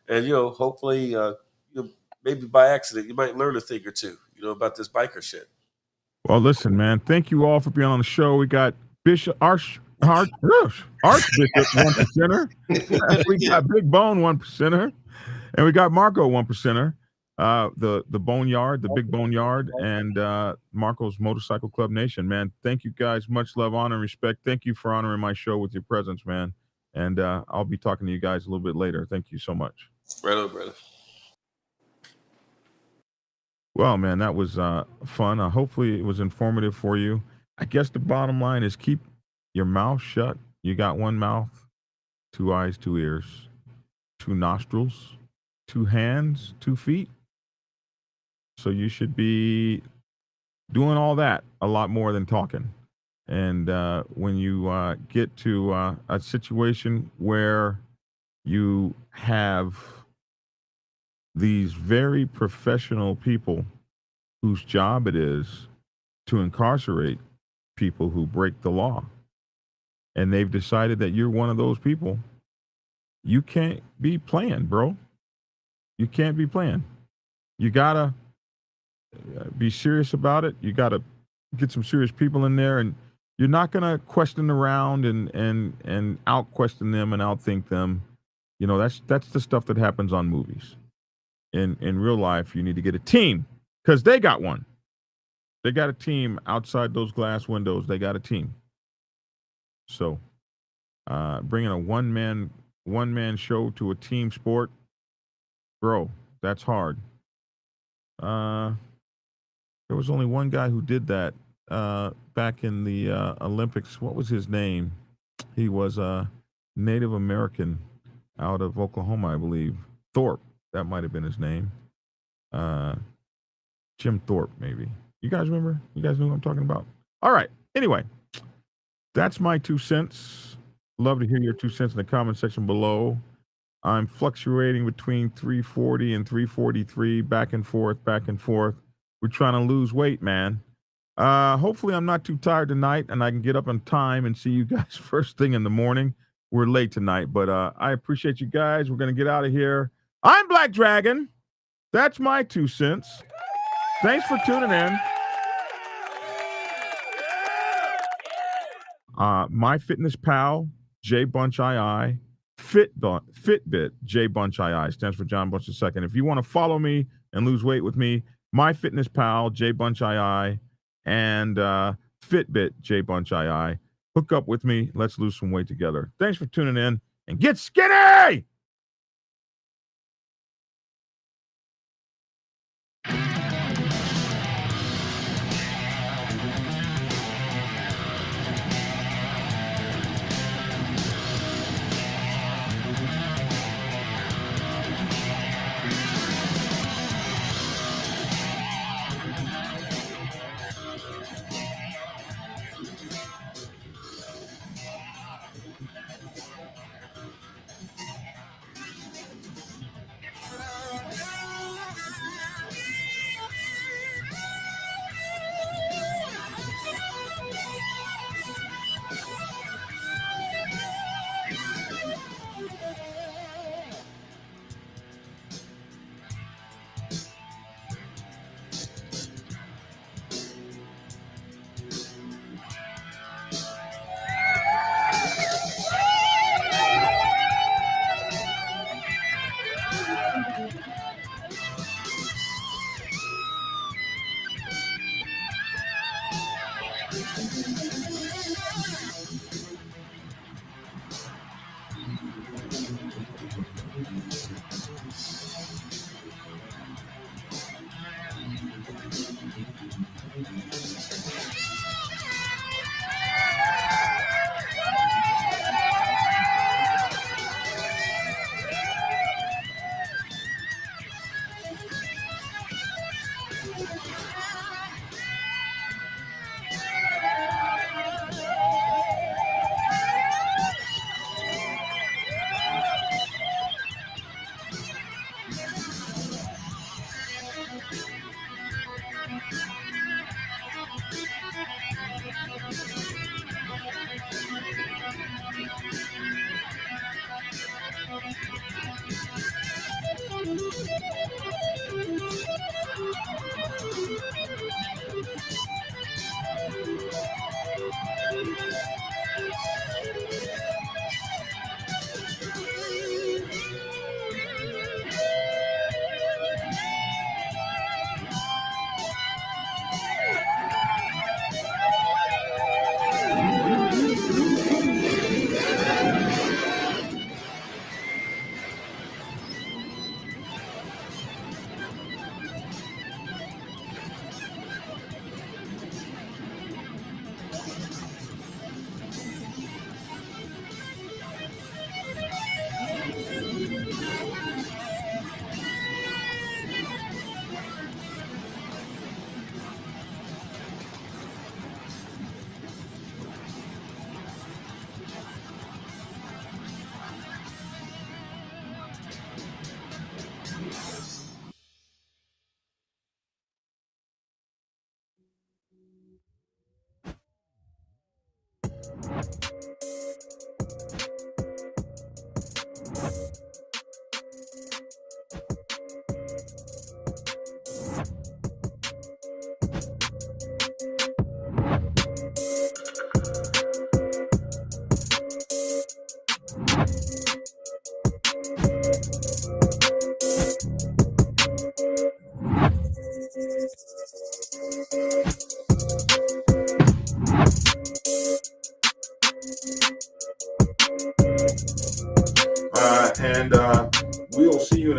[SPEAKER 4] hopefully, maybe by accident, you might learn a thing or two, about this biker shit.
[SPEAKER 1] Well, listen, man. Thank you all for being on the show. We got Archbishop 1%. We got Big Bone 1%, and we got Marco 1%. The Boneyard, the Big Boneyard, and Marco's Motorcycle Club Nation, man. Thank you guys. Much love, honor, and respect. Thank you for honoring my show with your presence, man. And I'll be talking to you guys a little bit later. Thank you so much.
[SPEAKER 4] Right on, brother.
[SPEAKER 1] Well, man, that was fun. Hopefully it was informative for you. I guess the bottom line is keep your mouth shut. You got one mouth, 2 eyes, 2 ears, 2 nostrils, 2 hands, 2 feet. So you should be doing all that a lot more than talking. And when you get to a situation where you have these very professional people whose job it is to incarcerate people who break the law, and they've decided that you're one of those people, you can't be playing, bro. You can't be playing. You gotta be serious about it. You gotta get some serious people in there, and you're not gonna question around and out question them and outthink them. That's the stuff that happens on movies. In real life, you need to get a team, because they got one. They got a team outside those glass windows. They got a team. So bringing a one-man show to a team sport, bro, that's hard. There was only one guy who did that back in the Olympics. What was his name? He was a Native American out of Oklahoma, I believe. Thorpe. That might have been his name. Jim Thorpe, maybe. You guys remember? You guys know what I'm talking about? All right. Anyway, that's my 2 cents. Love to hear your 2 cents in the comment section below. I'm fluctuating between 340 and 343, back and forth. We're trying to lose weight, man. Hopefully I'm not too tired tonight, and I can get up on time and see you guys first thing in the morning. We're late tonight, but I appreciate you guys. We're going to get out of here. I'm Black Dragon. That's my 2 cents. Thanks for tuning in. MyFitnessPal, J Bunch II, Fitbit, J Bunch II, stands for John Bunch II. If you want to follow me and lose weight with me, MyFitnessPal, J Bunch II, and Fitbit, J Bunch II. Hook up with me. Let's lose some weight together. Thanks for tuning in, and get skinny!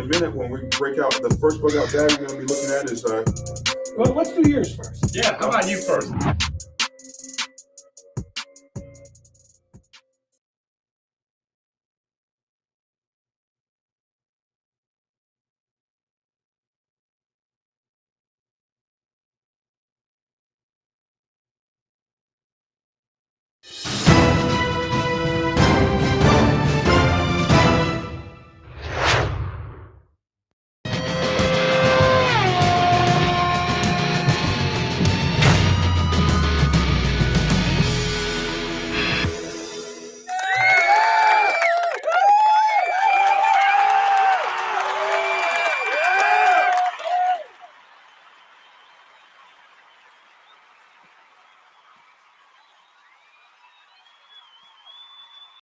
[SPEAKER 1] a minute when we break out the first breakout bag we're going to be looking at is.
[SPEAKER 9] Well, let's do yours first.
[SPEAKER 10] Yeah, how about you first?